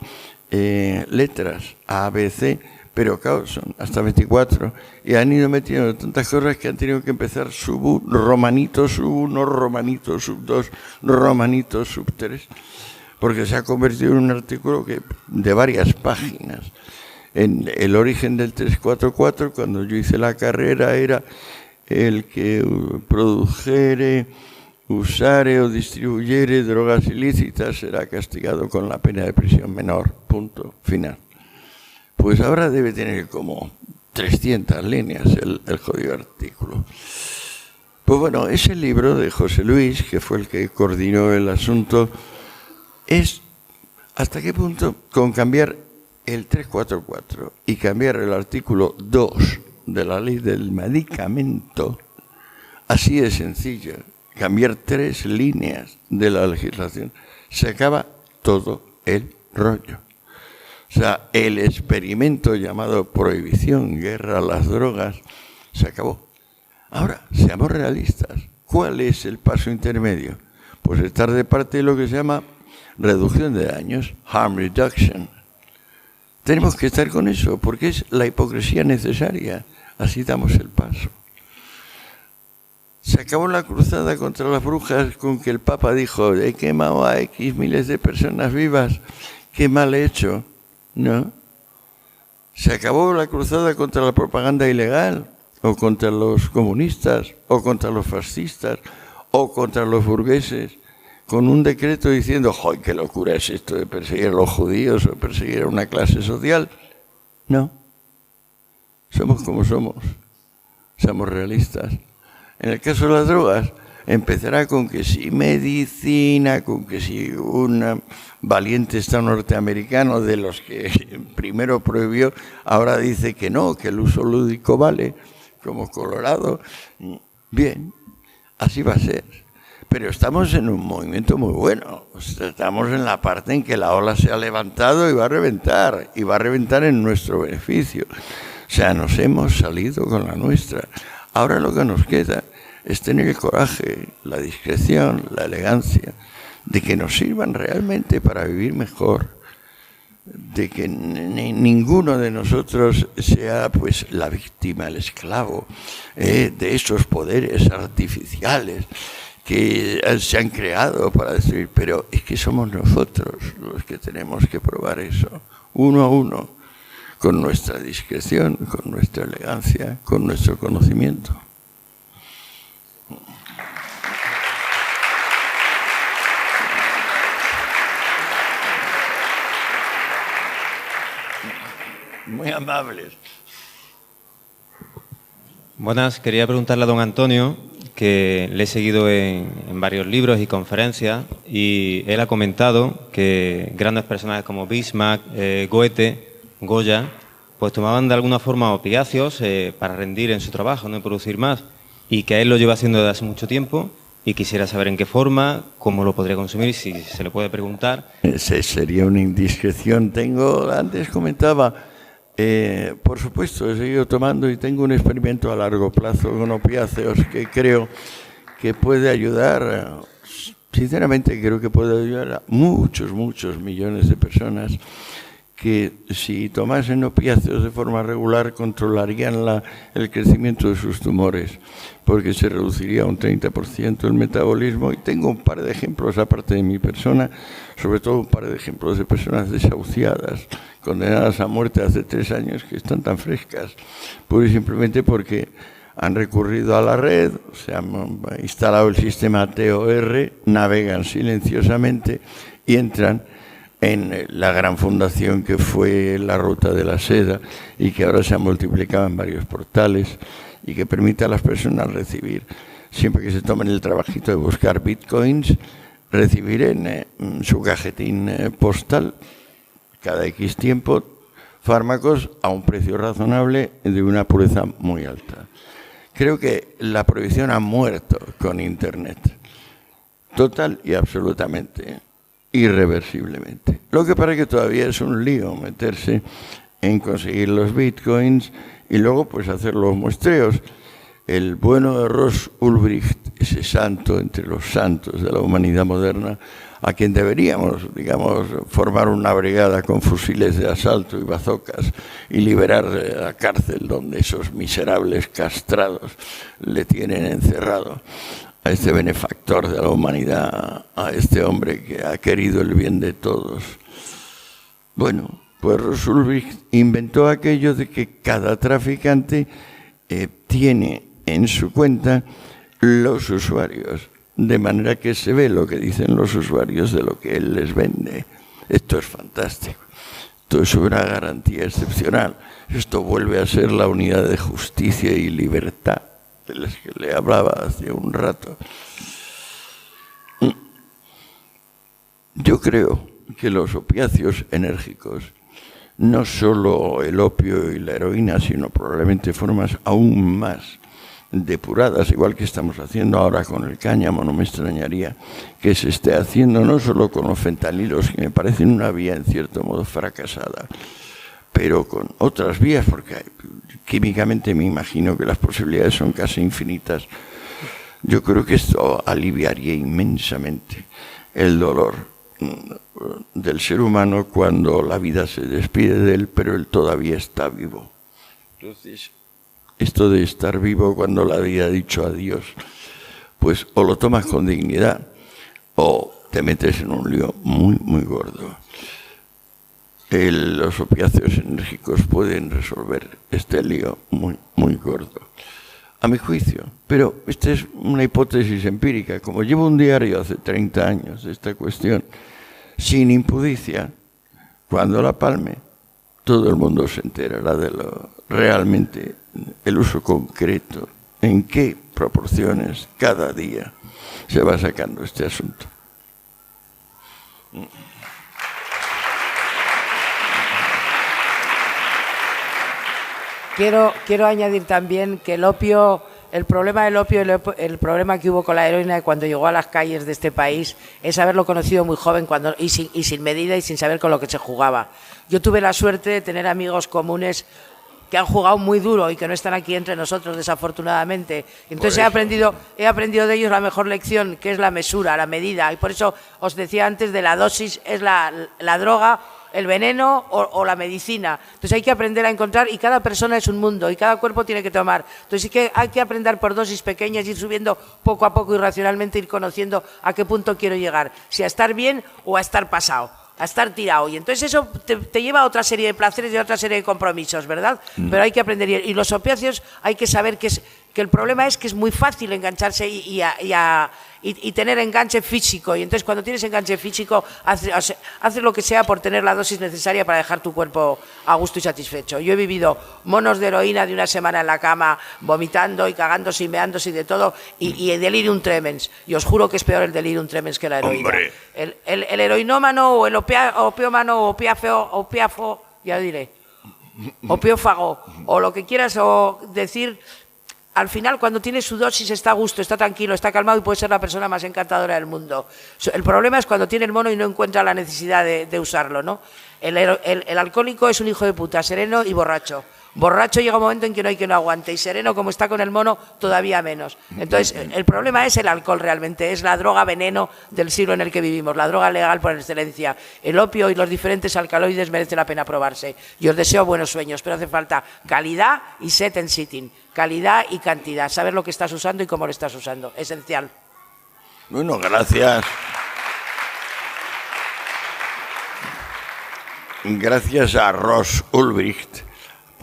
letras A, B, C, pero claro, son hasta 24, y han ido metiendo tantas cosas que han tenido que empezar sub romanito sub 1, romanito sub 2, romanito sub 3, porque se ha convertido en un artículo de varias páginas. En el origen del 344, cuando yo hice la carrera, era el que produjere, usare o distribuyere drogas ilícitas será castigado con la pena de prisión menor, punto final. Pues ahora debe tener como 300 líneas el jodido artículo. Pues bueno, ese libro de José Luis, que fue el que coordinó el asunto, es hasta qué punto con cambiar el 344 y cambiar el artículo 2 de la ley del medicamento, así de sencillo, cambiar 3 líneas de la legislación, se acaba todo el rollo. O sea, el experimento llamado prohibición, guerra a las drogas, se acabó. Ahora, seamos realistas. ¿Cuál es el paso intermedio? Pues estar de parte de lo que se llama reducción de daños, harm reduction. Tenemos que estar con eso, porque es la hipocresía necesaria. Así damos el paso. Se acabó la cruzada contra las brujas con que el Papa dijo, he quemado a X miles de personas vivas, qué mal he hecho. No. Se acabó la cruzada contra la propaganda ilegal, o contra los comunistas, o contra los fascistas, o contra los burgueses, con un decreto diciendo, ¡ay, qué locura es esto de perseguir a los judíos o perseguir a una clase social! No. Somos como somos. Seamos realistas. En el caso de las drogas, empezará con que si medicina, con que si un valiente Estado norteamericano de los que primero prohibió, ahora dice que no, que el uso lúdico vale, como Colorado. Bien, así va a ser. Pero estamos en un movimiento muy bueno. O sea, estamos en la parte en que la ola se ha levantado y va a reventar en nuestro beneficio. O sea, nos hemos salido con la nuestra. Ahora lo que nos queda es tener el coraje, la discreción, la elegancia, de que nos sirvan realmente para vivir mejor, de que ninguno de nosotros sea pues la víctima, el esclavo de esos poderes artificiales que se han creado para destruir, pero es que somos nosotros los que tenemos que probar eso, uno a uno, con nuestra discreción, con nuestra elegancia, con nuestro conocimiento. Muy amables. Buenas, quería preguntarle a don Antonio, que le he seguido en varios libros y conferencias, y él ha comentado que grandes personajes como Bismarck, Goethe, Goya, pues tomaban de alguna forma opiáceos para rendir en su trabajo, no producir más, y que a él lo lleva haciendo desde hace mucho tiempo, y quisiera saber en qué forma, cómo lo podría consumir, si se le puede preguntar. Sería una indiscreción. Antes comentaba, por supuesto, he seguido tomando y tengo un experimento a largo plazo con opiáceos que creo que puede ayudar, sinceramente creo que puede ayudar a muchos millones de personas que si tomasen opiáceos de forma regular controlarían el crecimiento de sus tumores, porque se reduciría un 30% el metabolismo. Y tengo un par de ejemplos, aparte de mi persona, sobre todo un par de ejemplos de personas desahuciadas, condenadas a muerte hace 3 años, que están tan frescas, pura y simplemente porque han recurrido a la red, se han instalado el sistema TOR, navegan silenciosamente y entran en la gran fundación que fue la Ruta de la Seda y que ahora se ha multiplicado en varios portales y que permite a las personas recibir, siempre que se tomen el trabajito de buscar bitcoins, recibir en su cajetín postal cada X tiempo fármacos a un precio razonable de una pureza muy alta. Creo que la prohibición ha muerto con Internet, total y absolutamente, irreversiblemente. Lo que parece que todavía es un lío meterse en conseguir los bitcoins y luego pues hacer los muestreos. El bueno de Ross Ulbricht, ese santo entre los santos de la humanidad moderna, a quien deberíamos, digamos, formar una brigada con fusiles de asalto y bazocas y liberar de la cárcel donde esos miserables castrados le tienen encerrado, a este benefactor de la humanidad, a este hombre que ha querido el bien de todos. Bueno, pues Ross Ulbricht inventó aquello de que cada traficante tiene en su cuenta los usuarios, de manera que se ve lo que dicen los usuarios de lo que él les vende. Esto es fantástico. Esto es una garantía excepcional. Esto vuelve a ser la unidad de justicia y libertad de las que le hablaba hace un rato. Yo creo que los opiáceos enérgicos, no solo el opio y la heroína, sino probablemente formas aún más depuradas, igual que estamos haciendo ahora con el cáñamo, no me extrañaría que se esté haciendo no solo con los fentanilos, que me parecen una vía en cierto modo fracasada, pero con otras vías, porque químicamente me imagino que las posibilidades son casi infinitas. Yo creo que esto aliviaría inmensamente el dolor del ser humano cuando la vida se despide de él, pero él todavía está vivo. Entonces, esto de estar vivo cuando la vida ha dicho adiós, pues o lo tomas con dignidad o te metes en un lío muy, muy gordo. Los opiáceos enérgicos pueden resolver este lío muy, muy gordo, a mi juicio. Pero esta es una hipótesis empírica. Como llevo un diario hace 30 años de esta cuestión, sin impudicia, cuando la palme, todo el mundo se enterará de lo realmente, el uso concreto, en qué proporciones cada día se va sacando este asunto. Quiero añadir también que el opio, el problema del opio, el problema que hubo con la heroína cuando llegó a las calles de este país es haberlo conocido muy joven y sin medida y sin saber con lo que se jugaba. Yo tuve la suerte de tener amigos comunes que han jugado muy duro y que no están aquí entre nosotros, desafortunadamente. Entonces he aprendido de ellos la mejor lección, que es la mesura, la medida. Y por eso os decía antes de la dosis, es la droga, el veneno o la medicina. Entonces hay que aprender a encontrar, y cada persona es un mundo y cada cuerpo tiene que tomar. Entonces sí que hay que aprender por dosis pequeñas, ir subiendo poco a poco y racionalmente, ir conociendo a qué punto quiero llegar, si a estar bien o a estar pasado, a estar tirado. Y entonces eso te lleva a otra serie de placeres y a otra serie de compromisos, ¿verdad? Pero hay que aprender. Y los opiáceos hay que saber que el problema es que es muy fácil engancharse y tener enganche físico. Y entonces cuando tienes enganche físico, haces lo que sea por tener la dosis necesaria para dejar tu cuerpo a gusto y satisfecho. Yo he vivido monos de heroína de una semana en la cama, vomitando y cagándose y meándose y de todo, y el delirium tremens. Y os juro que es peor el delirium tremens que la heroína. ¡Hombre! El heroinómano o el opiómano o opiáfo, ya diré, opiófago, o lo que quieras o decir. Al final, cuando tiene su dosis, está a gusto, está tranquilo, está calmado y puede ser la persona más encantadora del mundo. El problema es cuando tiene el mono y no encuentra la necesidad de usarlo, ¿no? El alcohólico es un hijo de puta, sereno y borracho. Borracho llega un momento en que no hay que no aguante, y sereno, como está con el mono, todavía menos. Entonces, el problema es el alcohol realmente, es la droga veneno del siglo en el que vivimos, la droga legal por excelencia. El opio y los diferentes alcaloides merece la pena probarse. Yo os deseo buenos sueños, pero hace falta calidad y set and sitting, calidad y cantidad, saber lo que estás usando y cómo lo estás usando, esencial. Bueno, gracias. Gracias a Ross Ulbricht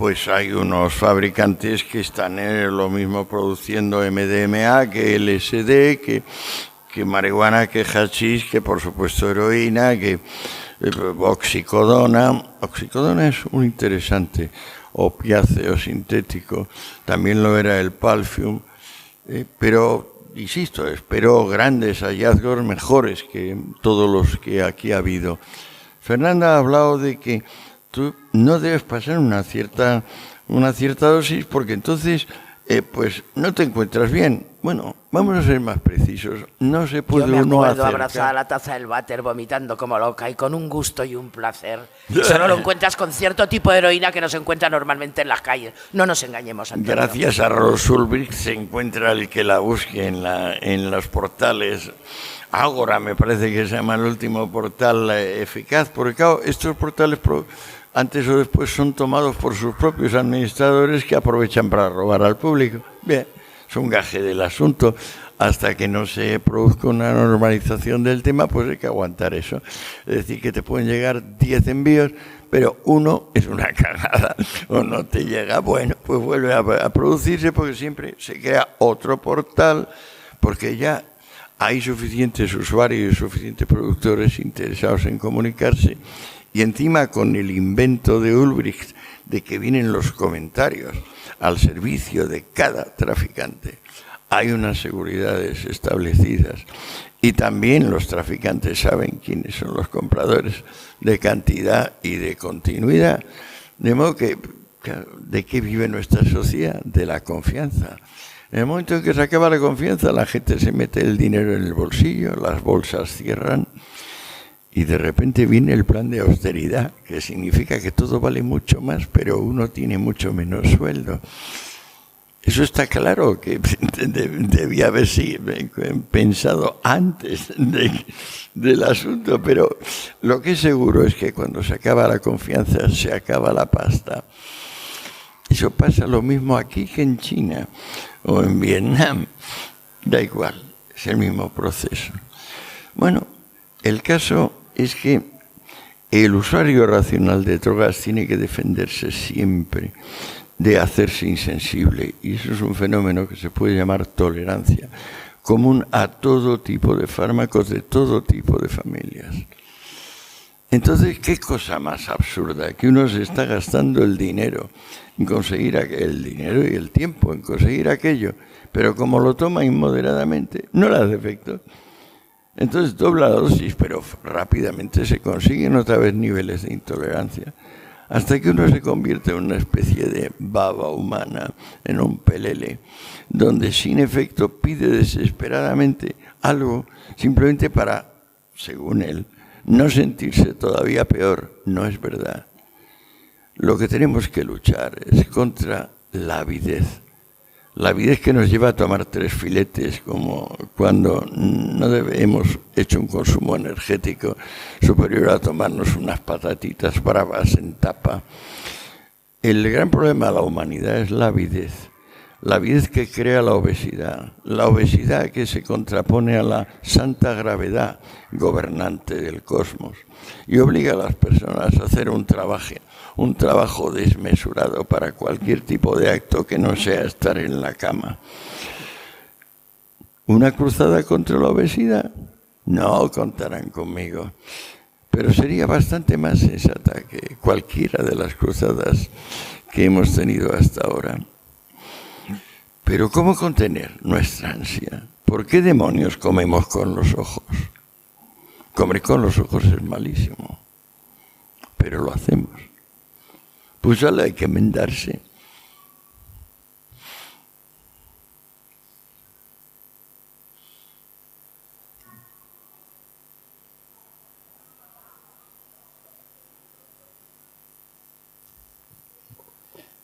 pues hay unos fabricantes que están lo mismo produciendo MDMA que LSD, que marihuana, que hachís, que por supuesto heroína, que oxicodona. Oxicodona es un interesante opiáceo sintético, también lo era el Palfium, pero insisto, espero grandes hallazgos mejores que todos los que aquí ha habido. Fernanda ha hablado de que tú no debes pasar una cierta dosis porque entonces pues no te encuentras bien. Bueno, vamos a ser más precisos. No se puede uno uno acercar. abrazada a la taza del váter vomitando como loca y con un gusto y un placer. Solo lo encuentras con cierto tipo de heroína que no se encuentra normalmente en las calles. No nos engañemos, Antonio. Gracias a Ross Ulbricht se encuentra el que la busque en los portales. Ágora me parece que se llama el último portal eficaz, porque claro, estos portales antes o después son tomados por sus propios administradores que aprovechan para robar al público. Bien, es un gaje del asunto. Hasta que no se produzca una normalización del tema, pues hay que aguantar eso. Es decir, que te pueden llegar 10 envíos, pero uno es una cagada o no te llega. Bueno, pues vuelve a producirse porque siempre se crea otro portal, porque ya hay suficientes usuarios y suficientes productores interesados en comunicarse. Y encima con el invento de Ulbricht de que vienen los comentarios al servicio de cada traficante, hay unas seguridades establecidas y también los traficantes saben quiénes son los compradores de cantidad y de continuidad. De modo que, ¿de qué vive nuestra sociedad? De la confianza. En el momento en que se acaba la confianza, la gente se mete el dinero en el bolsillo, las bolsas cierran y de repente viene el plan de austeridad, que significa que todo vale mucho más, pero uno tiene mucho menos sueldo. Eso está claro, que debía haberse pensado antes del asunto, pero lo que es seguro es que cuando se acaba la confianza, se acaba la pasta. Eso pasa lo mismo aquí que en China o en Vietnam. Da igual, es el mismo proceso. Bueno, el caso es que el usuario racional de drogas tiene que defenderse siempre de hacerse insensible, y eso es un fenómeno que se puede llamar tolerancia, común a todo tipo de fármacos de todo tipo de familias. Entonces, ¿qué cosa más absurda? Que uno se está gastando el dinero en conseguir el dinero y el tiempo en conseguir aquello, pero como lo toma inmoderadamente, no le hace efecto. Entonces dobla la dosis, pero rápidamente se consiguen otra vez niveles de intolerancia, hasta que uno se convierte en una especie de baba humana, en un pelele, donde sin efecto pide desesperadamente algo simplemente para, según él, no sentirse todavía peor. No es verdad. Lo que tenemos que luchar es contra la avidez. La avidez que nos lleva a tomar 3 filetes, como cuando no hemos hecho un consumo energético superior a tomarnos unas patatitas bravas en tapa. El gran problema de la humanidad es la avidez que crea la obesidad que se contrapone a la santa gravedad gobernante del cosmos y obliga a las personas a hacer un trabajo desmesurado para cualquier tipo de acto que no sea estar en la cama. ¿Una cruzada contra la obesidad? No contarán conmigo, pero sería bastante más sensata que cualquiera de las cruzadas que hemos tenido hasta ahora. Pero ¿cómo contener nuestra ansia? ¿Por qué demonios comemos con los ojos? Comer con los ojos es malísimo, pero lo hacemos. Pues solo hay que enmendarse.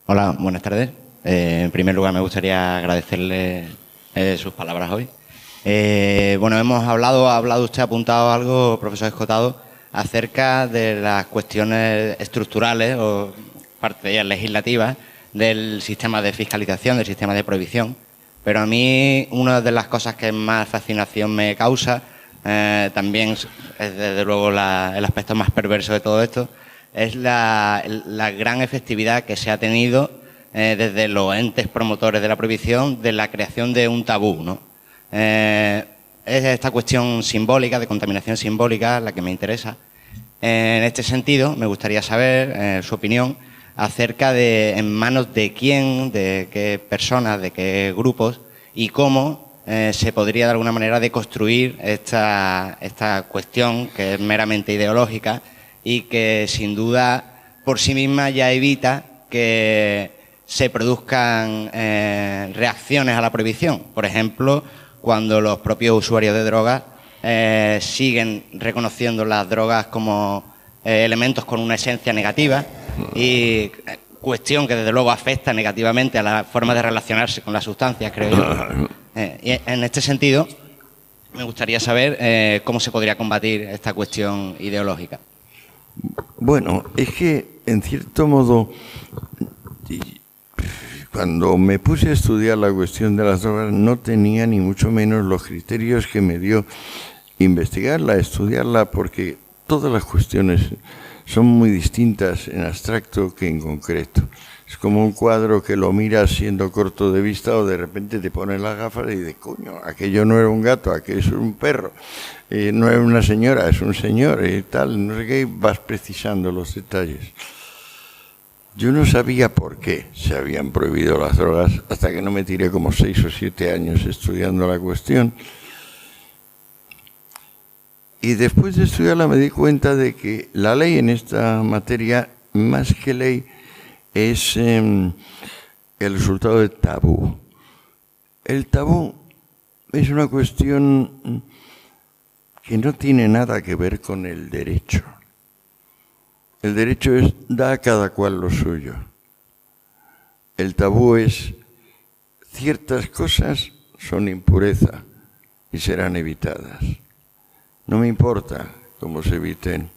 Hola, buenas tardes. En primer lugar, me gustaría agradecerle sus palabras hoy. Bueno, ha hablado usted, ha apuntado algo, profesor Escotado, acerca de las cuestiones estructurales o parte de ellas legislativas del sistema de fiscalización, del sistema de prohibición. Pero a mí una de las cosas que más fascinación me causa también es desde luego el aspecto más perverso de todo esto, es la gran efectividad que se ha tenido desde los entes promotores de la prohibición de la creación de un tabú, ¿no? Es esta cuestión simbólica, de contaminación simbólica, la que me interesa. En este sentido, me gustaría saber su opinión acerca de en manos de quién, de qué personas, de qué grupos y cómo se podría de alguna manera deconstruir esta cuestión que es meramente ideológica y que sin duda por sí misma ya evita que se produzcan reacciones a la prohibición. Por ejemplo, cuando los propios usuarios de drogas siguen reconociendo las drogas como elementos con una esencia negativa y cuestión que desde luego afecta negativamente a la forma de relacionarse con las sustancias, creo yo. Y en este sentido, me gustaría saber cómo se podría combatir esta cuestión ideológica. Bueno, es que en cierto modo, cuando me puse a estudiar la cuestión de las drogas, no tenía ni mucho menos los criterios que me dio investigarla, estudiarla, porque todas las cuestiones son muy distintas en abstracto que en concreto. Es como un cuadro que lo miras siendo corto de vista o de repente te pones las gafas y dices, coño, aquello no era un gato, aquello es un perro, no era una señora, es un señor y tal, no sé qué, vas precisando los detalles. Yo no sabía por qué se habían prohibido las drogas hasta que no me tiré como 6 o 7 años estudiando la cuestión. Y después de estudiarla me di cuenta de que la ley en esta materia, más que ley, es el resultado del tabú. El tabú es una cuestión que no tiene nada que ver con el derecho. El derecho es da a cada cual lo suyo. El tabú es ciertas cosas son impureza y serán evitadas. No me importa cómo se eviten,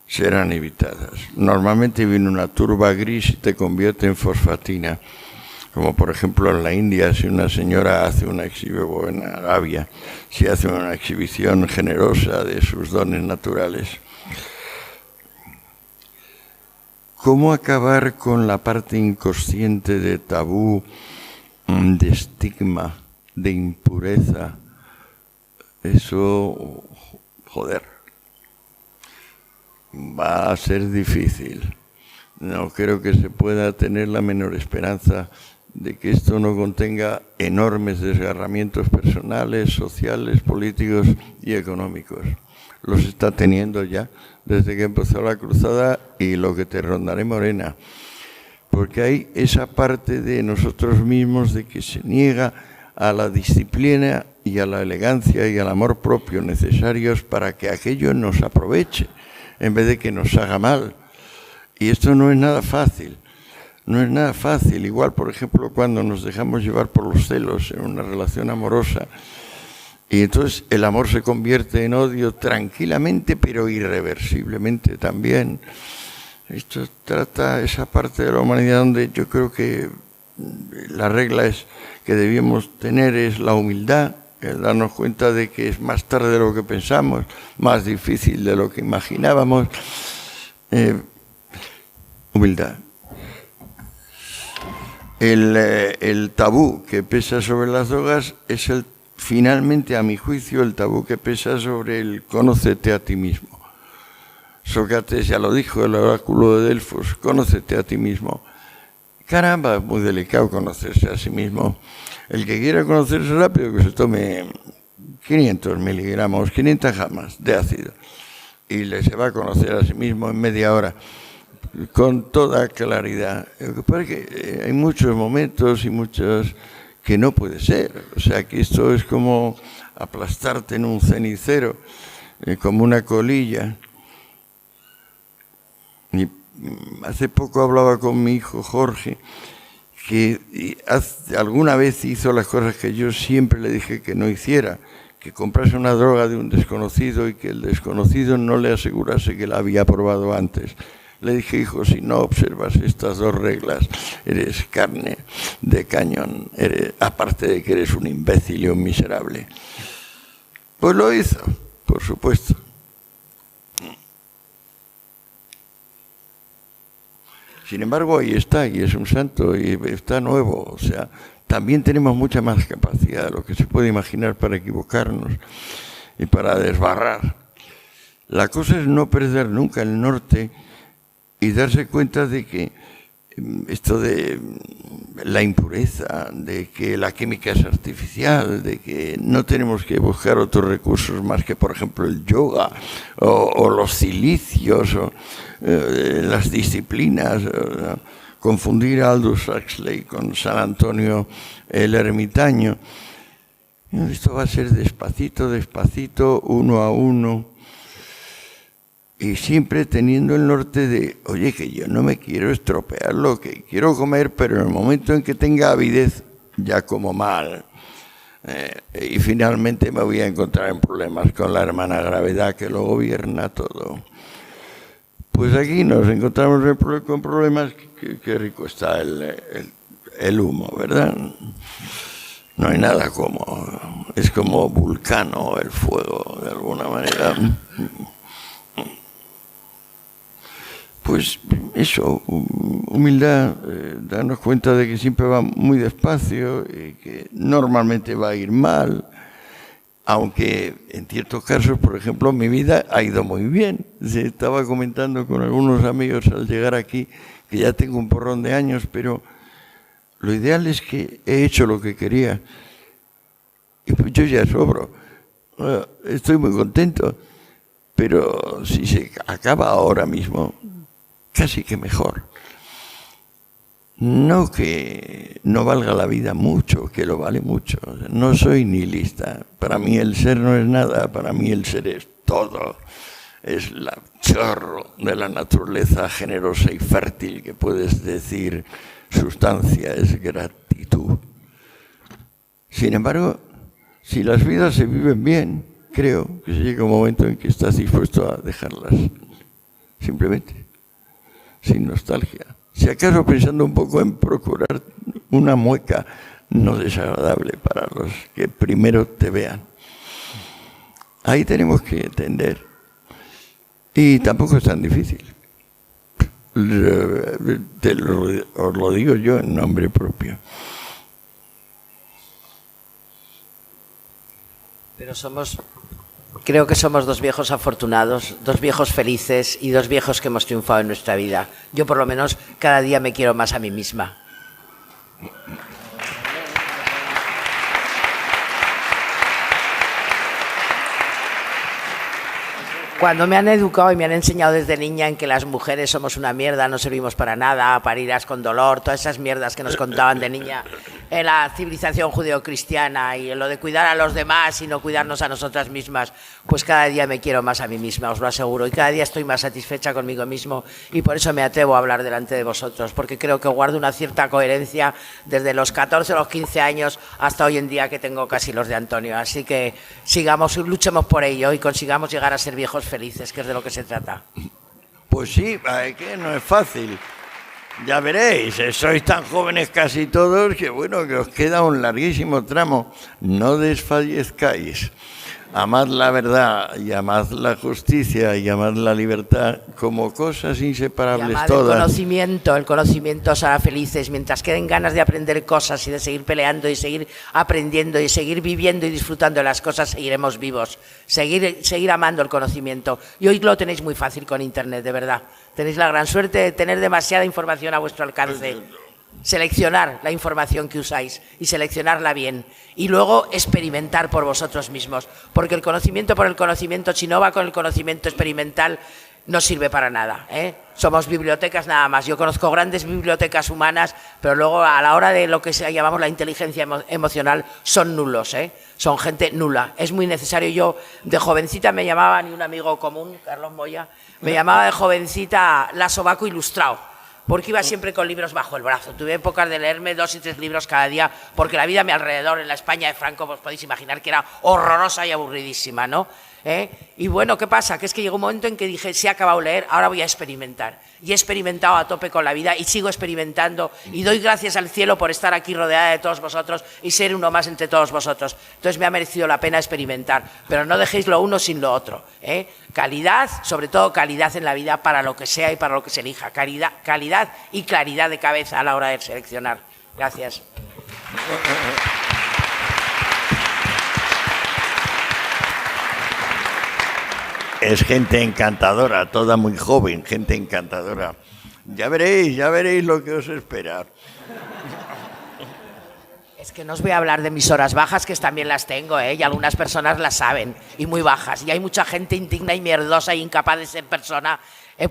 serán evitadas. Normalmente viene una turba gris y te convierte en fosfatina, como por ejemplo en la India, si una señora hace una exhibición, o en Arabia, si hace una exhibición generosa de sus dones naturales. ¿Cómo acabar con la parte inconsciente de tabú, de estigma, de impureza? Eso, joder, va a ser difícil. No creo que se pueda tener la menor esperanza de que esto no contenga enormes desgarramientos personales, sociales, políticos y económicos. Los está teniendo ya desde que empezó la cruzada y lo que te rondaré morena. Porque hay esa parte de nosotros mismos de que se niega a la disciplina y a la elegancia y al amor propio necesarios para que aquello nos aproveche, en vez de que nos haga mal. Y esto no es nada fácil, no es nada fácil. Igual, por ejemplo, cuando nos dejamos llevar por los celos en una relación amorosa, y entonces el amor se convierte en odio tranquilamente, pero irreversiblemente también. Esto trata esa parte de la humanidad donde yo creo que la regla es que debíamos tener es la humildad, el darnos cuenta de que es más tarde de lo que pensamos, más difícil de lo que imaginábamos. Humildad. El tabú que pesa sobre las drogas es finalmente, a mi juicio, el tabú que pesa sobre el conócete a ti mismo. Sócrates ya lo dijo, el oráculo de Delfos, conócete a ti mismo. Caramba, es muy delicado conocerse a sí mismo. El que quiera conocerse rápido, que se tome 500 miligramos, 500 gramos de ácido y se va a conocer a sí mismo en media hora, con toda claridad. Lo que pasa es que hay muchos momentos y muchos que no puede ser. O sea, que esto es como aplastarte en un cenicero, como una colilla. Y hace poco hablaba con mi hijo Jorge, que alguna vez hizo las cosas que yo siempre le dije que no hiciera, que comprase una droga de un desconocido y que el desconocido no le asegurase que la había probado antes. Le dije, hijo, si no observas estas dos reglas, eres carne de cañón, aparte de que eres un imbécil y un miserable. Pues lo hizo, por supuesto. Sin embargo, ahí está, y es un santo, y está nuevo. O sea, también tenemos mucha más capacidad de lo que se puede imaginar para equivocarnos y para desbarrar. La cosa es no perder nunca el norte y darse cuenta de que esto de la impureza, de que la química es artificial, de que no tenemos que buscar otros recursos más que, por ejemplo, el yoga o los cilicios o las disciplinas. Confundir a Aldous Huxley con San Antonio el Ermitaño. Esto va a ser despacito, despacito, uno a uno. Y siempre teniendo el norte de, oye, que yo no me quiero estropear lo que quiero comer, pero en el momento en que tenga avidez, ya como mal. Y finalmente me voy a encontrar en problemas con la hermana gravedad que lo gobierna todo. Pues aquí nos encontramos con problemas, qué rico está el humo, ¿verdad? No hay nada como, es como Vulcano, el fuego, de alguna manera. Pues eso, humildad, darnos cuenta de que siempre va muy despacio y que normalmente va a ir mal, aunque en ciertos casos, por ejemplo, mi vida ha ido muy bien. Se estaba comentando con algunos amigos al llegar aquí que ya tengo un porrón de años, pero lo ideal es que he hecho lo que quería y pues yo ya sobro. Estoy muy contento, pero si se acaba ahora mismo, casi que mejor. No que no valga la vida mucho, que lo vale mucho. No soy nihilista. Para mí el ser no es nada, para mí el ser es todo. Es el chorro de la naturaleza generosa y fértil que puedes decir sustancia, es gratitud. Sin embargo, si las vidas se viven bien, creo que se llega un momento en que estás dispuesto a dejarlas. Simplemente, sin nostalgia. Si acaso pensando un poco en procurar una mueca no desagradable para los que primero te vean. Ahí tenemos que tender. Y tampoco es tan difícil. Os lo digo yo en nombre propio. Pero creo que somos dos viejos afortunados, dos viejos felices y dos viejos que hemos triunfado en nuestra vida. Yo por lo menos cada día me quiero más a mí misma. Cuando me han educado y me han enseñado desde niña en que las mujeres somos una mierda, no servimos para nada, parirás con dolor, todas esas mierdas que nos contaban de niña en la civilización judeocristiana y en lo de cuidar a los demás y no cuidarnos a nosotras mismas, pues cada día me quiero más a mí misma, os lo aseguro, y cada día estoy más satisfecha conmigo mismo y por eso me atrevo a hablar delante de vosotros, porque creo que guardo una cierta coherencia desde los 14 o los 15 años hasta hoy en día que tengo casi los de Antonio, así que sigamos, luchemos por ello y consigamos llegar a ser viejos felices, que es de lo que se trata. Pues sí, que no es fácil. Ya veréis, sois tan jóvenes casi todos que bueno, que os queda un larguísimo tramo. No desfallezcáis. Amad la verdad y amad la justicia y amad la libertad como cosas inseparables y amad todas. El conocimiento os hará felices. Mientras queden ganas de aprender cosas y de seguir peleando y seguir aprendiendo y seguir viviendo y disfrutando de las cosas, seguiremos vivos. Seguir amando el conocimiento. Y hoy lo tenéis muy fácil con Internet, de verdad. Tenéis la gran suerte de tener demasiada información a vuestro alcance. Seleccionar la información que usáis y seleccionarla bien y luego experimentar por vosotros mismos, porque el conocimiento por el conocimiento, si no va con el conocimiento experimental, no sirve para nada, ¿eh? Somos bibliotecas nada más. Yo conozco grandes bibliotecas humanas, pero luego a la hora de lo que llamamos la inteligencia emocional son nulos, ¿eh? Son gente nula. Es muy necesario. Yo de jovencita me llamaban, y un amigo común, Carlos Moya, me llamaba de jovencita la sobaco ilustrado, porque iba siempre con libros bajo el brazo. Tuve épocas de leerme 2 y 3 libros cada día, porque la vida a mi alrededor, en la España de Franco, os podéis imaginar que era horrorosa y aburridísima, ¿no? Y bueno, ¿qué pasa? Que es que llegó un momento en que dije, se ha acabado leer, ahora voy a experimentar. Y he experimentado a tope con la vida y sigo experimentando y doy gracias al cielo por estar aquí rodeada de todos vosotros y ser uno más entre todos vosotros. Entonces me ha merecido la pena experimentar, pero no dejéis lo uno sin lo otro, ¿eh? Calidad, sobre todo calidad en la vida para lo que sea y para lo que se elija. Calidad honestidad y claridad de cabeza a la hora de seleccionar. Gracias. Es gente encantadora, toda muy joven, gente encantadora. Ya veréis lo que os espera. Es que no os voy a hablar de mis horas bajas, que también las tengo, y algunas personas las saben, y muy bajas. Y hay mucha gente indigna y mierdosa e incapaz de ser persona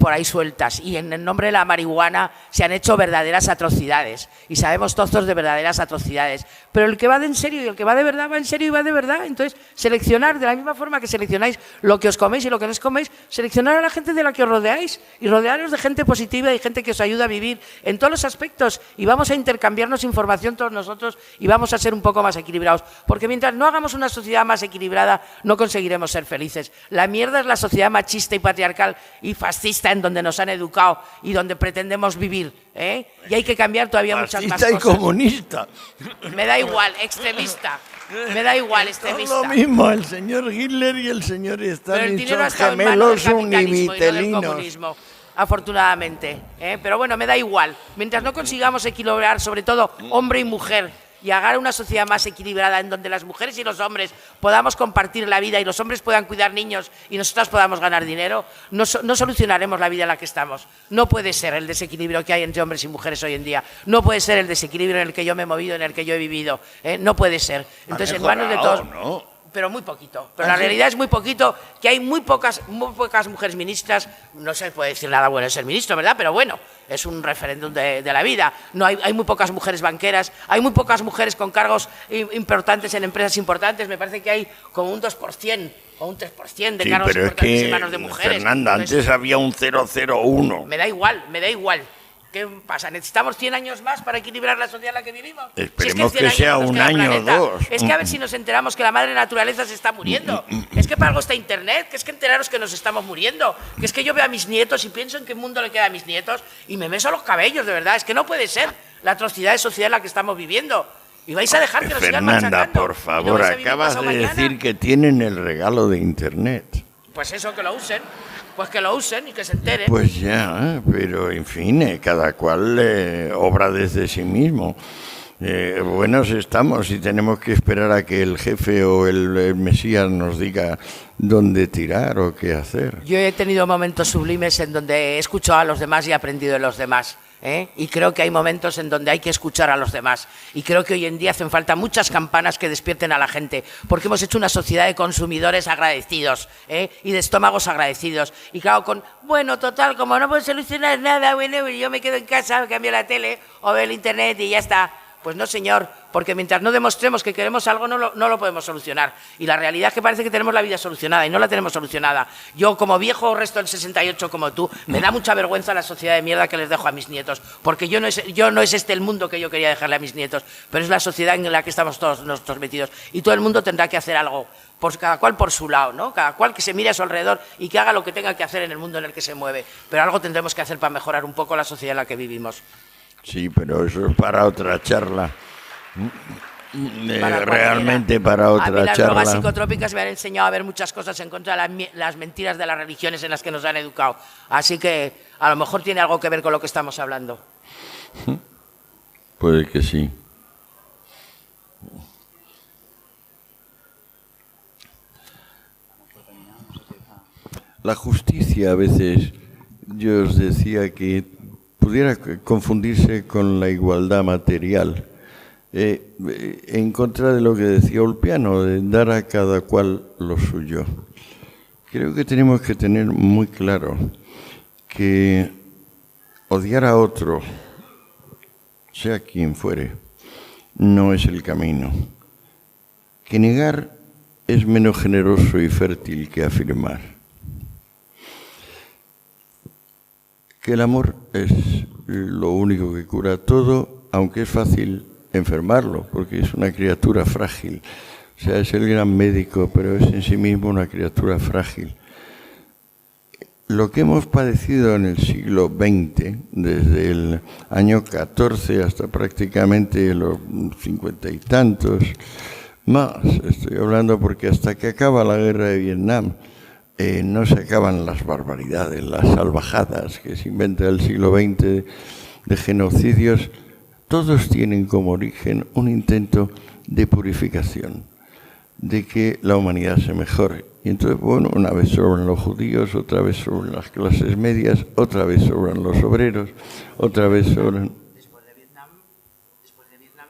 por ahí sueltas. Y en el nombre de la marihuana se han hecho verdaderas atrocidades. Y sabemos todos de verdaderas atrocidades. Pero el que va de en serio y el que va de verdad, va en serio y va de verdad. Entonces, seleccionar de la misma forma que seleccionáis lo que os coméis y lo que no os coméis, seleccionar a la gente de la que os rodeáis y rodearos de gente positiva y gente que os ayuda a vivir en todos los aspectos. Y vamos a intercambiarnos información todos nosotros y vamos a ser un poco más equilibrados. Porque mientras no hagamos una sociedad más equilibrada, no conseguiremos ser felices. La mierda es la sociedad machista y patriarcal y fascista en donde nos han educado y donde pretendemos vivir, y hay que cambiar todavía muchas más cosas. Fascista y comunista. Me da igual, extremista. Me da igual, extremista. Todo lo mismo, el señor Hitler y el señor Stalin. Pero el dinero ha son estado en manos gemelos del capitalismo y no del univitelinos. comunismo, afortunadamente. Pero bueno, me da igual. Mientras no consigamos equilibrar, sobre todo hombre y mujer, y hacer una sociedad más equilibrada en donde las mujeres y los hombres podamos compartir la vida y los hombres puedan cuidar niños y nosotras podamos ganar dinero, no solucionaremos la vida en la que estamos. No puede ser el desequilibrio que hay entre hombres y mujeres hoy en día. No puede ser el desequilibrio en el que yo me he movido, en el que yo he vivido. No puede ser. Entonces, en manos de todos... ¿no? Pero muy poquito. Pero la realidad es muy poquito, que hay muy pocas mujeres ministras. No se puede decir nada bueno de ser ministro, ¿verdad? Pero bueno, es un referéndum de la vida. No hay muy pocas mujeres banqueras, hay muy pocas mujeres con cargos importantes en empresas importantes. Me parece que hay como un 2% o un 3% de cargos importantes en manos de mujeres. Fernanda, antes había un 0,01. Me da igual. ¿Qué pasa? ¿Necesitamos 100 años más para equilibrar la sociedad en la que vivimos? Esperemos si es que sea un año o dos. Es que a ver si nos enteramos que la madre naturaleza se está muriendo. Es que para algo está Internet, que es que enteraros que nos estamos muriendo. Que es que yo veo a mis nietos y pienso en qué mundo le queda a mis nietos y me meso los cabellos, de verdad. Es que no puede ser la atrocidad de sociedad en la que estamos viviendo. Y vais a dejar que nos sigan machacando. Fernanda, por favor, acabas de decir que tienen el regalo de Internet. Pues eso, que lo usen. Pues que lo usen y que se enteren. Pues ya, pero en fin, cada cual obra desde sí mismo. Buenos estamos y tenemos que esperar a que el jefe o el Mesías nos diga dónde tirar o qué hacer. Yo he tenido momentos sublimes en donde he escuchado a los demás y he aprendido de los demás. Y creo que hay momentos en donde hay que escuchar a los demás. Y creo que hoy en día hacen falta muchas campanas que despierten a la gente, porque hemos hecho una sociedad de consumidores agradecidos, y de estómagos agradecidos. Y claro, bueno, total, como no puedo solucionar nada, bueno, yo me quedo en casa, cambio la tele o veo el internet y ya está. Pues no, señor, porque mientras no demostremos que queremos algo, no lo podemos solucionar. Y la realidad es que parece que tenemos la vida solucionada y no la tenemos solucionada. Yo, como viejo resto del 68 como tú, me da mucha vergüenza la sociedad de mierda que les dejo a mis nietos, porque no es este el mundo que yo quería dejarle a mis nietos, pero es la sociedad en la que estamos todos nosotros metidos. Y todo el mundo tendrá que hacer algo, cada cual por su lado, ¿no? Cada cual que se mire a su alrededor y que haga lo que tenga que hacer en el mundo en el que se mueve. Pero algo tendremos que hacer para mejorar un poco la sociedad en la que vivimos. Sí, pero eso es para otra charla. Realmente para otra charla. A mí las drogas psicotrópicas me han enseñado a ver muchas cosas en contra de las mentiras de las religiones en las que nos han educado. Así que a lo mejor tiene algo que ver con lo que estamos hablando. Puede que sí. La justicia a veces, yo os decía que pudiera confundirse con la igualdad material, en contra de lo que decía Ulpiano, de dar a cada cual lo suyo. Creo que tenemos que tener muy claro que odiar a otro, sea quien fuere, no es el camino. Que negar es menos generoso y fértil que afirmar. Que el amor es lo único que cura todo, aunque es fácil enfermarlo, porque es una criatura frágil. O sea, es el gran médico, pero es en sí mismo una criatura frágil. Lo que hemos padecido en el siglo XX, desde el año 14 hasta prácticamente los 50 y tantos, más, estoy hablando porque hasta que acaba la guerra de Vietnam, no se acaban las barbaridades, las salvajadas que se inventa el siglo XX de genocidios. Todos tienen como origen un intento de purificación, de que la humanidad se mejore. Y entonces, bueno, una vez sobran los judíos, otra vez sobran las clases medias, otra vez sobran los obreros, otra vez sobran... Después de Vietnam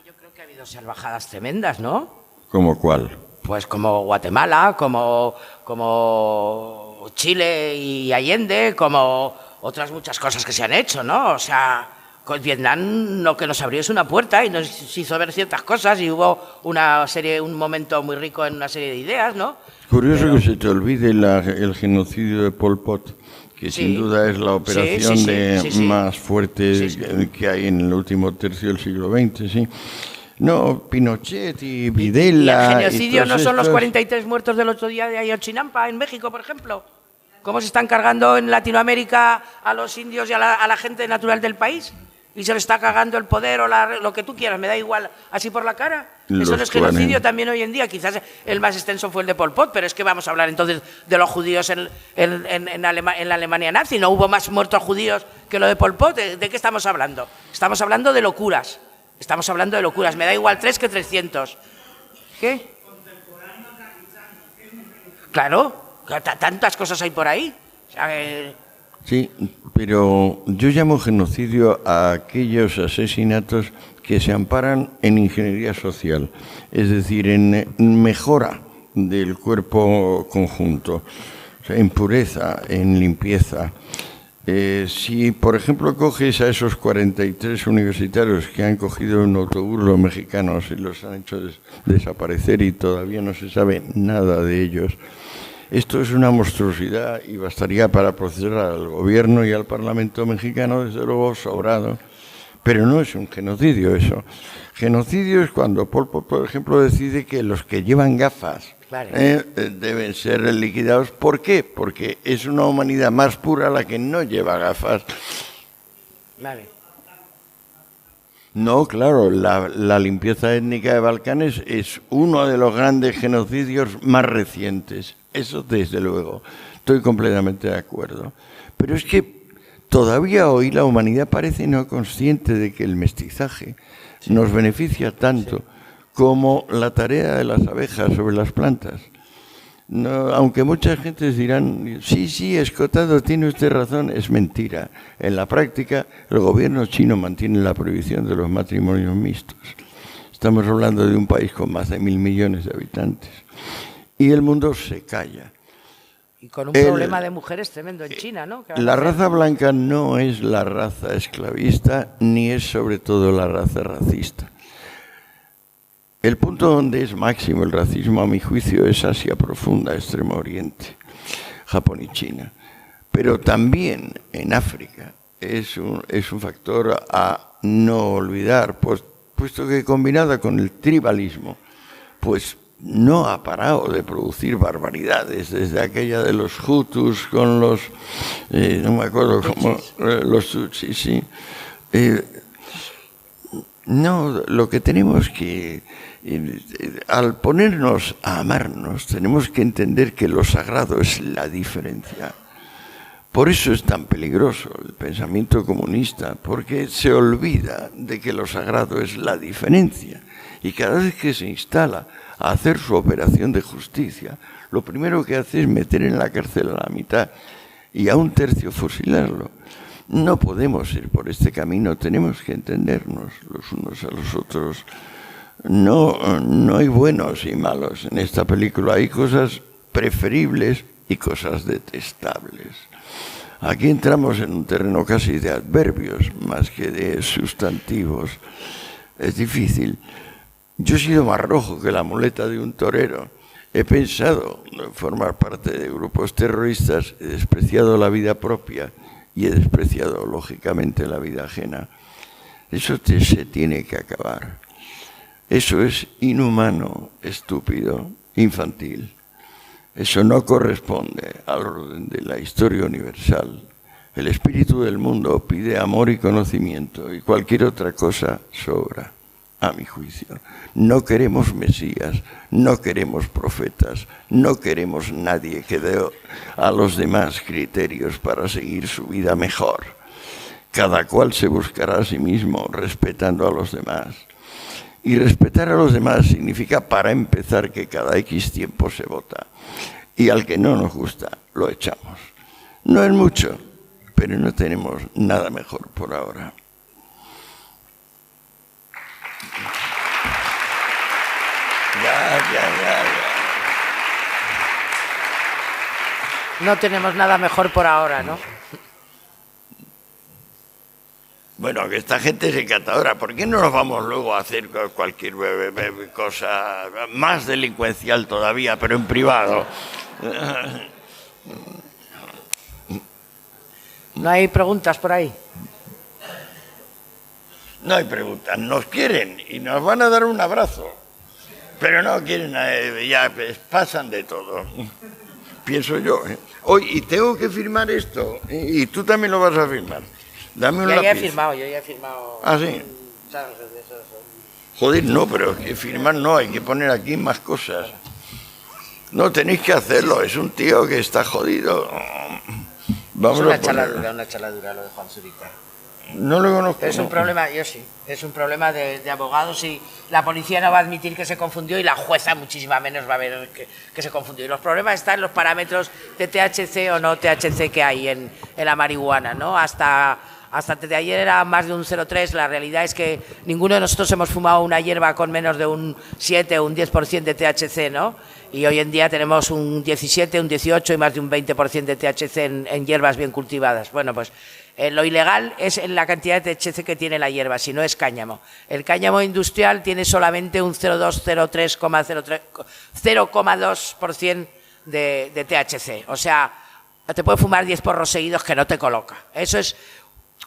yo creo que ha habido salvajadas tremendas, ¿no? ¿Cómo cuál? Pues como Guatemala, como Chile y Allende, como otras muchas cosas que se han hecho, ¿no? O sea, con Vietnam lo que nos abrió es una puerta y nos hizo ver ciertas cosas y hubo un momento muy rico en una serie de ideas, ¿no? Curioso que se te olvide el genocidio de Pol Pot, que sin duda es la operación más fuerte que hay en el último tercio del siglo XX, sí. No, Pinochet y Videla... ¿Y el genocidio no son los 43 muertos del otro día de Ayotzinapa, en México, por ejemplo? ¿Cómo se están cargando en Latinoamérica a los indios y a la gente natural del país? ¿Y se le está cagando el poder o lo que tú quieras? Me da igual, así por la cara. Eso no es genocidio también hoy en día. Quizás el más extenso fue el de Pol Pot, pero es que vamos a hablar entonces de los judíos en la Alemania nazi. ¿No hubo más muertos judíos que lo de Pol Pot? ¿De qué estamos hablando? Estamos hablando de locuras. Estamos hablando de locuras. Me da igual 3 que 300. ¿Qué? Claro, tantas cosas hay por ahí. O sea, Sí, pero yo llamo genocidio a aquellos asesinatos que se amparan en ingeniería social, es decir, en mejora del cuerpo conjunto, o sea, en pureza, en limpieza. Si, por ejemplo, coges a esos 43 universitarios que han cogido un autobús los mexicanos y los han hecho desaparecer y todavía no se sabe nada de ellos, esto es una monstruosidad y bastaría para procesar al gobierno y al Parlamento mexicano, desde luego, sobrado. Pero no es un genocidio eso. Genocidio es cuando Pol Pot, por ejemplo, decide que los que llevan gafas deben ser liquidados. ¿Por qué? Porque es una humanidad más pura la que no lleva gafas. Vale. No, claro, la limpieza étnica de Balcanes es uno de los grandes genocidios más recientes. Eso desde luego, estoy completamente de acuerdo. Pero es que todavía hoy la humanidad parece no consciente de que el mestizaje nos beneficia tanto como la tarea de las abejas sobre las plantas. No, aunque muchas gentes dirán, sí, Escotado, tiene usted razón, es mentira. En la práctica, el gobierno chino mantiene la prohibición de los matrimonios mixtos. Estamos hablando de un país con más de 1.000 millones de habitantes. Y el mundo se calla. Y con un problema de mujeres tremendo en China, ¿no? La raza blanca no es la raza esclavista, ni es sobre todo la raza racista. El punto donde es máximo el racismo, a mi juicio, es Asia Profunda, Extremo Oriente, Japón y China. Pero también en África es un factor a no olvidar, puesto que combinada con el tribalismo, pues no ha parado de producir barbaridades, desde aquella de los Hutus con los, no me acuerdo cómo, los Tutsis, sí. No, lo que tenemos que, al ponernos a amarnos, tenemos que entender que lo sagrado es la diferencia. Por eso es tan peligroso el pensamiento comunista, porque se olvida de que lo sagrado es la diferencia. Y cada vez que se instala a hacer su operación de justicia, lo primero que hace es meter en la cárcel a la mitad y a un tercio fusilarlo. No podemos ir por este camino, tenemos que entendernos los unos a los otros. No hay buenos y malos en esta película, hay cosas preferibles y cosas detestables. Aquí entramos en un terreno casi de adverbios más que de sustantivos. Es difícil. Yo he sido más rojo que la muleta de un torero. He pensado en formar parte de grupos terroristas, he despreciado la vida propia y he despreciado, lógicamente, la vida ajena. Eso se tiene que acabar. Eso es inhumano, estúpido, infantil. Eso no corresponde al orden de la historia universal. El espíritu del mundo pide amor y conocimiento y cualquier otra cosa sobra. a mi juicio. No queremos mesías, no queremos profetas, no queremos nadie que dé a los demás criterios para seguir su vida mejor. Cada cual se buscará a sí mismo respetando a los demás. Y respetar a los demás significa, para empezar, que cada X tiempo se vota. Y al que no nos gusta, lo echamos. No es mucho, pero no tenemos nada mejor por ahora. Ya. No tenemos nada mejor por ahora, ¿no? Bueno, que esta gente es encantadora. ¿Por qué no nos vamos luego a hacer cualquier cosa más delincuencial todavía, pero en privado? ¿No hay preguntas por ahí? No hay preguntas. Nos quieren y nos van a dar un abrazo. Pero no quieren, ya pasan de todo. Pienso yo. Oye, y tengo que firmar esto. Y tú también lo vas a firmar. Dame un lápiz. Yo ya he firmado. ¿Ah, sí? Joder, no, pero que firmar no, hay que poner aquí más cosas. No, tenéis que hacerlo, es un tío que está jodido. Vamos es a poner. una chaladura lo de Juan Zurita. No lo conozco. Es un problema, yo sí, es un problema de abogados y la policía no va a admitir que se confundió y la jueza muchísima menos va a ver que se confundió. Y los problemas están en los parámetros de THC o no THC que hay en la marihuana, ¿no? Hasta antes de ayer era más de un 0,3, la realidad es que ninguno de nosotros hemos fumado una hierba con menos de un 7 o un 10% de THC, ¿no? Y hoy en día tenemos un 17, un 18 y más de un 20% de THC en hierbas bien cultivadas. Bueno, pues lo ilegal es en la cantidad de THC que tiene la hierba, si no es cáñamo. El cáñamo industrial tiene solamente un 0,2% de THC, o sea, te puede fumar 10 porros seguidos que no te coloca. Eso es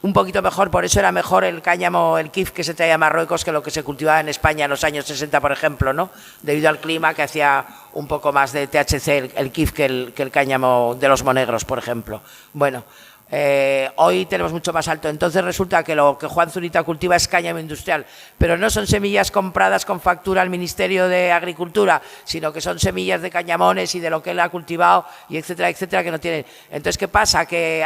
un poquito mejor, por eso era mejor el cáñamo, el kif que se traía a Marruecos que lo que se cultivaba en España en los años 60, por ejemplo, ¿no? Debido al clima que hacía un poco más de THC el kif que el cáñamo de los monegros, por ejemplo. Bueno, hoy tenemos mucho más alto. Entonces resulta que lo que Juan Zurita cultiva es cáñamo industrial, pero no son semillas compradas con factura al Ministerio de Agricultura, sino que son semillas de cañamones y de lo que él ha cultivado y etcétera, etcétera, que no tienen. Entonces, ¿qué pasa? Que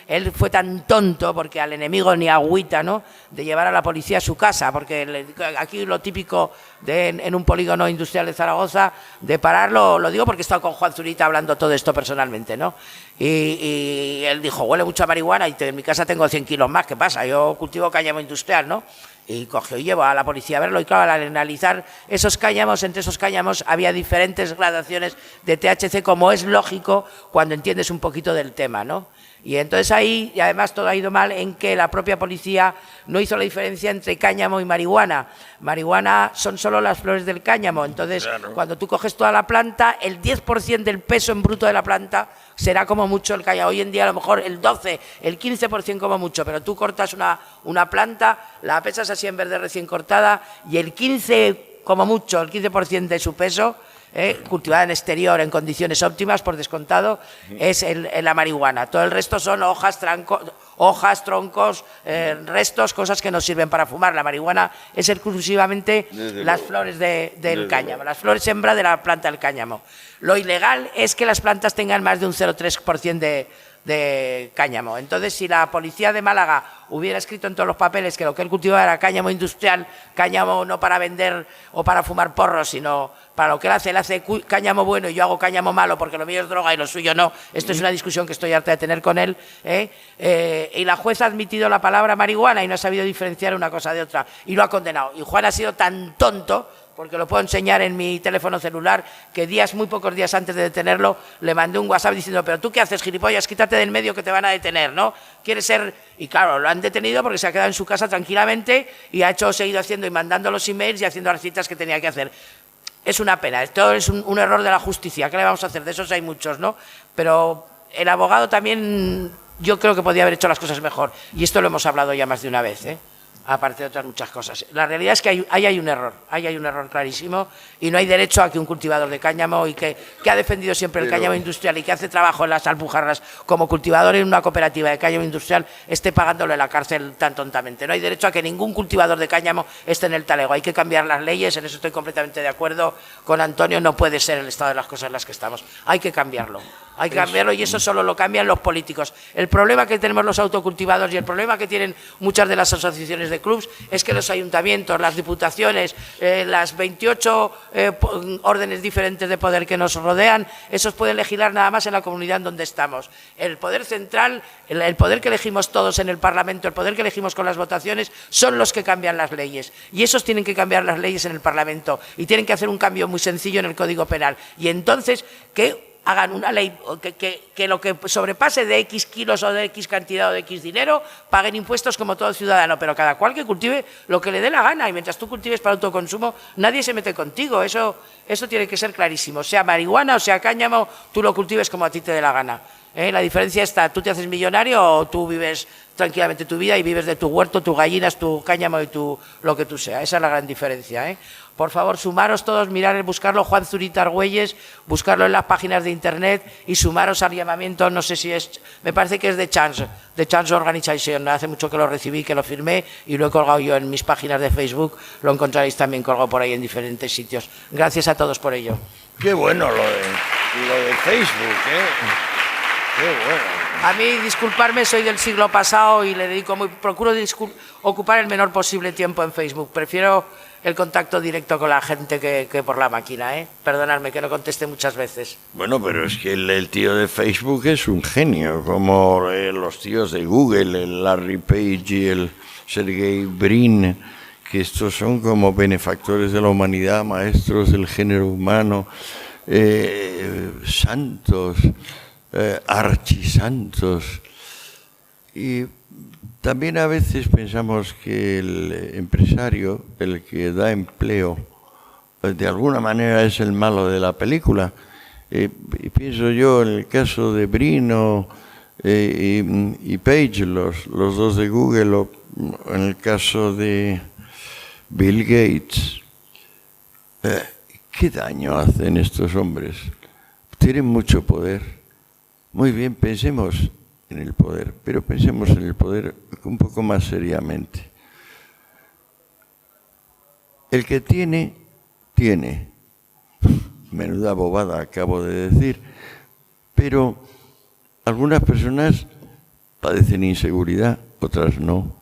él fue tan tonto, porque al enemigo ni agüita, ¿no?, de llevar a la policía a su casa, porque aquí lo típico en un polígono industrial de Zaragoza, de pararlo, lo digo porque he estado con Juan Zurita hablando todo esto personalmente, ¿no? Y él dijo, huele mucho a marihuana y en mi casa tengo 100 kilos más, ¿qué pasa? Yo cultivo cáñamo industrial, ¿no? Y cogió y llevó a la policía a verlo y claro, al analizar esos cáñamos, entre esos cáñamos había diferentes gradaciones de THC, como es lógico cuando entiendes un poquito del tema, ¿no? Y entonces ahí, y además todo ha ido mal en que la propia policía no hizo la diferencia entre cáñamo y marihuana. Marihuana son solo las flores del cáñamo, entonces claro, cuando tú coges toda la planta, el 10% del peso en bruto de la planta será como mucho el cáñamo. Hoy en día a lo mejor el 12, el 15% como mucho, pero tú cortas una planta, la pesas así en vez de recién cortada y el 15, como mucho, el 15% de su peso, cultivada en exterior en condiciones óptimas, por descontado, es la marihuana. Todo el resto son hojas, troncos, restos, cosas que no sirven para fumar. La marihuana es exclusivamente las flores del cáñamo, las flores hembra de la planta del cáñamo. Lo ilegal es que las plantas tengan más de un 0,3% de cáñamo. Entonces, si la policía de Málaga hubiera escrito en todos los papeles que lo que él cultivaba era cáñamo industrial, cáñamo no para vender o para fumar porros, sino para lo que él hace cáñamo bueno y yo hago cáñamo malo porque lo mío es droga y lo suyo no. Esto es una discusión que estoy harta de tener con él. Y la jueza ha admitido la palabra marihuana y no ha sabido diferenciar una cosa de otra y lo ha condenado. Y Juan ha sido tan tonto, porque lo puedo enseñar en mi teléfono celular, que muy pocos días antes de detenerlo, le mandé un WhatsApp diciendo, pero ¿tú qué haces, gilipollas? Quítate del medio que te van a detener, ¿no? ¿Quieres ser...? Y claro, lo han detenido porque se ha quedado en su casa tranquilamente y ha seguido haciendo y mandando los emails y haciendo las citas que tenía que hacer. Es una pena, esto es un error de la justicia, ¿qué le vamos a hacer? De esos hay muchos, ¿no? Pero el abogado también, yo creo que podía haber hecho las cosas mejor, y esto lo hemos hablado ya más de una vez, aparte de otras muchas cosas. La realidad es que ahí hay un error clarísimo, y no hay derecho a que un cultivador de cáñamo, y que ha defendido siempre el cáñamo industrial y que hace trabajo en las Alpujarras como cultivador en una cooperativa de cáñamo industrial, esté pagándole la cárcel tan tontamente. No hay derecho a que ningún cultivador de cáñamo esté en el talego. Hay que cambiar las leyes, en eso estoy completamente de acuerdo con Antonio. No puede ser el estado de las cosas en las que estamos. Hay que cambiarlo. Hay que cambiarlo, y eso solo lo cambian los políticos. El problema que tenemos los autocultivados y el problema que tienen muchas de las asociaciones de clubs es que los ayuntamientos, las diputaciones, las 28 órdenes diferentes de poder que nos rodean, esos pueden legislar nada más en la comunidad en donde estamos. El poder central, el poder que elegimos todos en el Parlamento, el poder que elegimos con las votaciones, son los que cambian las leyes. Y esos tienen que cambiar las leyes en el Parlamento, y tienen que hacer un cambio muy sencillo en el Código Penal. Y entonces, que hagan una ley que lo que sobrepase de X kilos o de X cantidad o de X dinero, paguen impuestos como todo ciudadano, pero cada cual que cultive lo que le dé la gana, y mientras tú cultives para autoconsumo, nadie se mete contigo. Eso tiene que ser clarísimo. Sea marihuana o sea cáñamo, tú lo cultives como a ti te dé la gana. La diferencia está, tú te haces millonario o tú vives tranquilamente tu vida y vives de tu huerto, tus gallinas, tu cáñamo y lo que tú sea. Esa es la gran diferencia. Por favor, sumaros todos, mirar, buscarlo, Juan Zurita Argüelles, buscarlo en las páginas de internet y sumaros al llamamiento. No sé si es, me parece que es de Chance Organization. Hace mucho que lo recibí, que lo firmé y lo he colgado yo en mis páginas de Facebook. Lo encontraréis también colgado por ahí en diferentes sitios. Gracias a todos por ello. Qué bueno lo de Facebook, Qué bueno. A mí, disculparme, soy del siglo pasado y le dedico procuro ocupar el menor posible tiempo en Facebook. Prefiero el contacto directo con la gente que por la máquina, Perdonadme que no conteste muchas veces. Bueno, pero es que el tío de Facebook es un genio, como los tíos de Google, el Larry Page y el Sergey Brin, que estos son como benefactores de la humanidad, maestros del género humano, santos, archisantos. Y también a veces pensamos que el empresario, el que da empleo, de alguna manera es el malo de la película. Y pienso yo en el caso de Brino y Page, los dos de Google, o en el caso de Bill Gates. ¿Qué daño hacen estos hombres? Tienen mucho poder. Muy bien, pensemos en el poder, pero pensemos en el poder un poco más seriamente. El que tiene. Menuda bobada acabo de decir, pero algunas personas padecen inseguridad, otras no.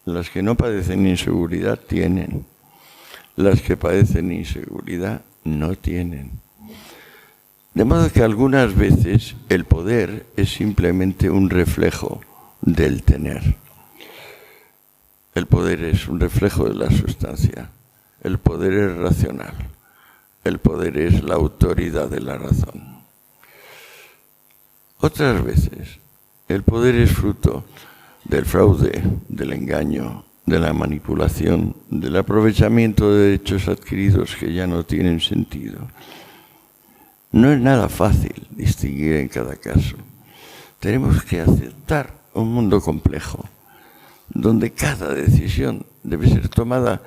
Las que no padecen inseguridad tienen. Las que padecen inseguridad no tienen. De modo que algunas veces el poder es simplemente un reflejo del tener. El poder es un reflejo de la sustancia. El poder es racional. El poder es la autoridad de la razón. Otras veces el poder es fruto del fraude, del engaño, de la manipulación, del aprovechamiento de derechos adquiridos que ya no tienen sentido. No es nada fácil distinguir en cada caso. Tenemos que aceptar un mundo complejo, donde cada decisión debe ser tomada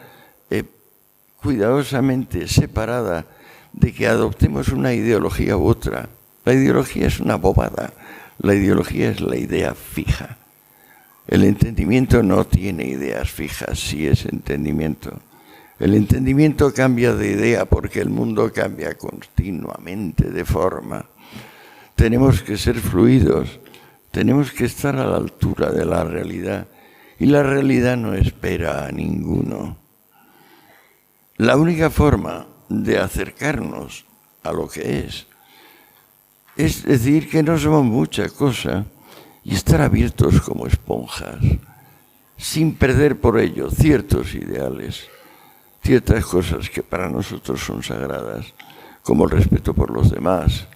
cuidadosamente separada de que adoptemos una ideología u otra. La ideología es una bobada, la ideología es la idea fija. El entendimiento no tiene ideas fijas, sí es entendimiento. El entendimiento cambia de idea porque el mundo cambia continuamente de forma. Tenemos que ser fluidos, tenemos que estar a la altura de la realidad y la realidad no espera a ninguno. La única forma de acercarnos a lo que es decir que no somos mucha cosa y estar abiertos como esponjas, sin perder por ello ciertos ideales, ciertas cosas que para nosotros son sagradas, como el respeto por los demás,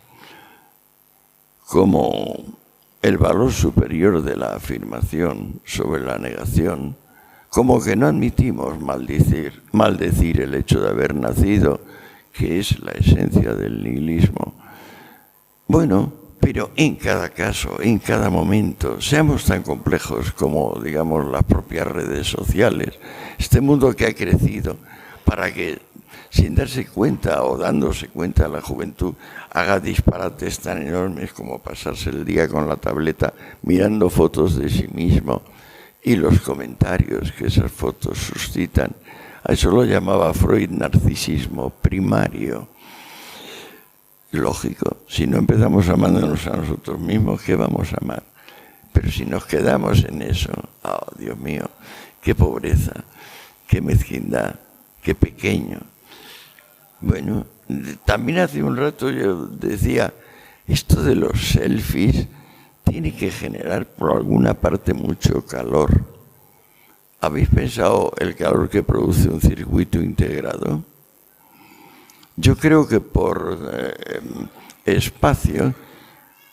como el valor superior de la afirmación sobre la negación, como que no admitimos maldecir el hecho de haber nacido, que es la esencia del nihilismo. Bueno, Pero en cada caso, en cada momento, seamos tan complejos como, digamos, las propias redes sociales, este mundo que ha crecido para que, sin darse cuenta o dándose cuenta la juventud, haga disparates tan enormes como pasarse el día con la tableta mirando fotos de sí mismo y los comentarios que esas fotos suscitan. A eso lo llamaba Freud narcisismo primario. Lógico, si no empezamos amándonos a nosotros mismos, ¿qué vamos a amar? Pero si nos quedamos en eso, oh Dios mío, qué pobreza, qué mezquindad, qué pequeño. Bueno, también hace un rato yo decía, esto de los selfies tiene que generar por alguna parte mucho calor. ¿Habéis pensado el calor que produce un circuito integrado? Yo creo que por espacio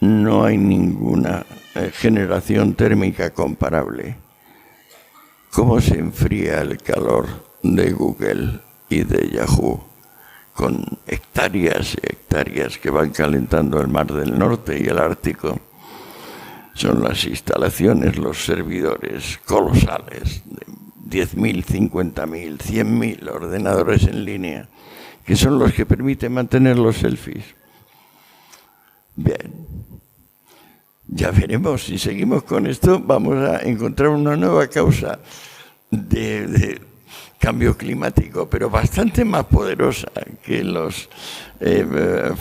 no hay ninguna generación térmica comparable. ¿Cómo se enfría el calor de Google y de Yahoo? Con hectáreas y hectáreas que van calentando el Mar del Norte y el Ártico. Son las instalaciones, los servidores colosales, de 10.000, 50.000, 100.000 ordenadores en línea, que son los que permiten mantener los selfies. Bien, ya veremos, si seguimos con esto vamos a encontrar una nueva causa de cambio climático, pero bastante más poderosa que los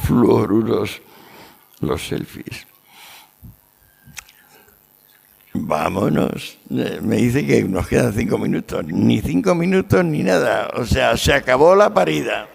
fluoruros, los selfies. Vámonos. Me dice que nos quedan 5 minutos. Ni 5 minutos ni nada. O sea, se acabó la parida.